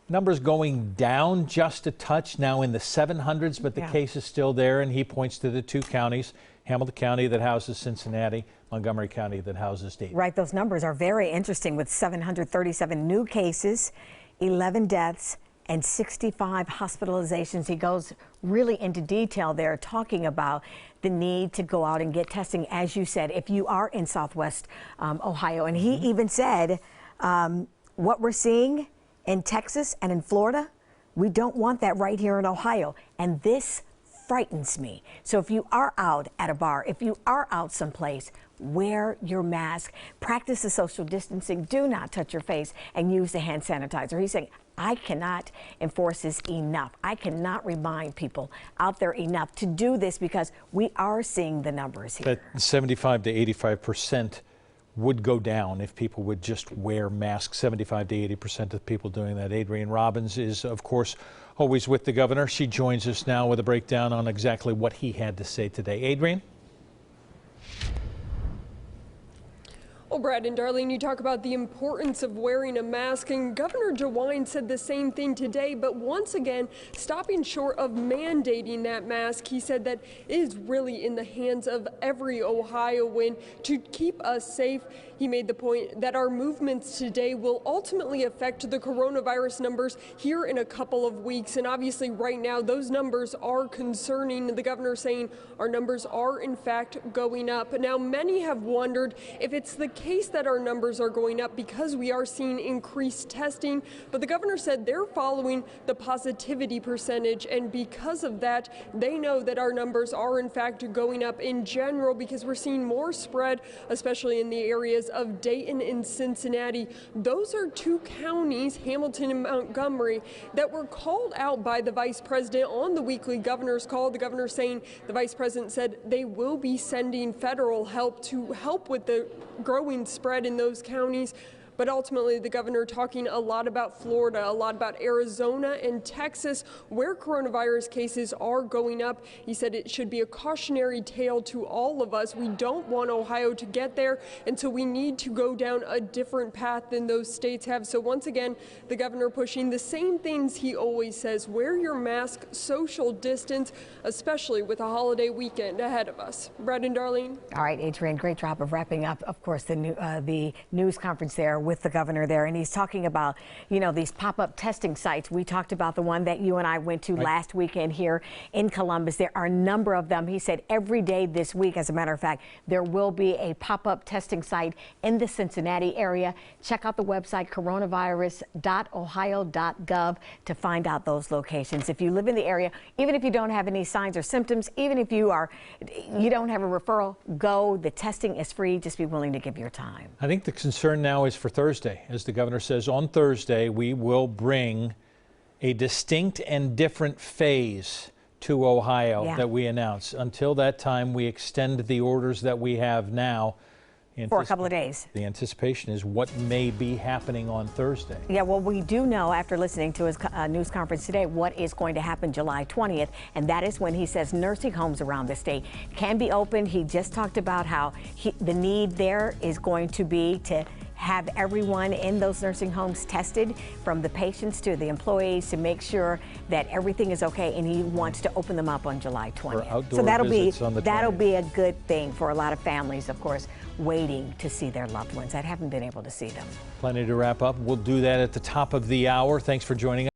Numbers going down just a touch, now in the 700s, but the case is still there. And he points to the two counties, Hamilton County that houses Cincinnati, Montgomery County that houses Dayton. Right, those numbers are very interesting with 737 new cases, 11 deaths, and 65 hospitalizations. He goes really into detail there, talking about the need to go out and get testing, as you said, if you are in Southwest Ohio. And he even said, what we're seeing in Texas and in Florida, we don't want that right here in Ohio. And this frightens me. So if you are out at a bar, if you are out someplace, wear your mask, practice the social distancing, do not touch your face, and use the hand sanitizer. He's saying, I cannot enforce this enough. I cannot remind people out there enough to do this because we are seeing the numbers here. That 75 to 85% would go down if people would just wear masks. 75 to 80% of people doing that. Adrienne Robbins is, of course, always with the governor. She joins us now with a breakdown on exactly what he had to say today. Adrienne? Well, Brad and Darlene, you talk about the importance of wearing a mask, and Governor DeWine said the same thing today, but once again, stopping short of mandating that mask. He said that it is really in the hands of every Ohioan to keep us safe. He made the point that our movements today will ultimately affect the coronavirus numbers here in a couple of weeks, and obviously right now those numbers are concerning. The governor saying our numbers are in fact going up. Now, many have wondered if it's the case that our numbers are going up because we are seeing increased testing, but the governor said they're following the positivity percentage, and because of that, they know that our numbers are in fact going up in general because we're seeing more spread, especially in the areas of Dayton and Cincinnati. Those are two counties, Hamilton and Montgomery, that were called out by the vice president on the weekly governor's call. The governor saying the vice president said they will be sending federal help to help with the growing spread in those counties. But ultimately, the governor talking a lot about Florida, a lot about Arizona and Texas, where coronavirus cases are going up. He said it should be a cautionary tale to all of us. We don't want Ohio to get there, and so we need to go down a different path than those states have. So once again, the governor pushing the same things he always says: wear your mask, social distance, especially with a holiday weekend ahead of us. Brad and Darlene. All right, Adrienne, great job of wrapping up, of course, the news conference there with the governor there, and he's talking about, you know, these pop-up testing sites. We talked about the one that you and I went to last weekend here in Columbus. There are a number of them. He said every day this week, as a matter of fact, there will be a pop-up testing site in the Cincinnati area. Check out the website coronavirus.ohio.gov to find out those locations. If you live in the area, even if you don't have any signs or symptoms, even if you don't have a referral, go. The testing is free. Just be willing to give your time. I think the concern now is for Thursday. As the governor says, on Thursday, we will bring a distinct and different phase to Ohio that we announce. Until that time, we extend the orders that we have now. For a couple of days. The anticipation is what may be happening on Thursday. Yeah, well, we do know after listening to his news conference today what is going to happen July 20th, and that is when he says nursing homes around the state can be opened. He just talked about how the need there is going to be to have everyone in those nursing homes tested, from the patients to the employees, to make sure that everything is okay, and he wants to open them up on July 20th. So that'll be a good thing for a lot of families, of course, waiting to see their loved ones that haven't been able to see them. Plenty to wrap up. We'll do that at the top of the hour. Thanks for joining us.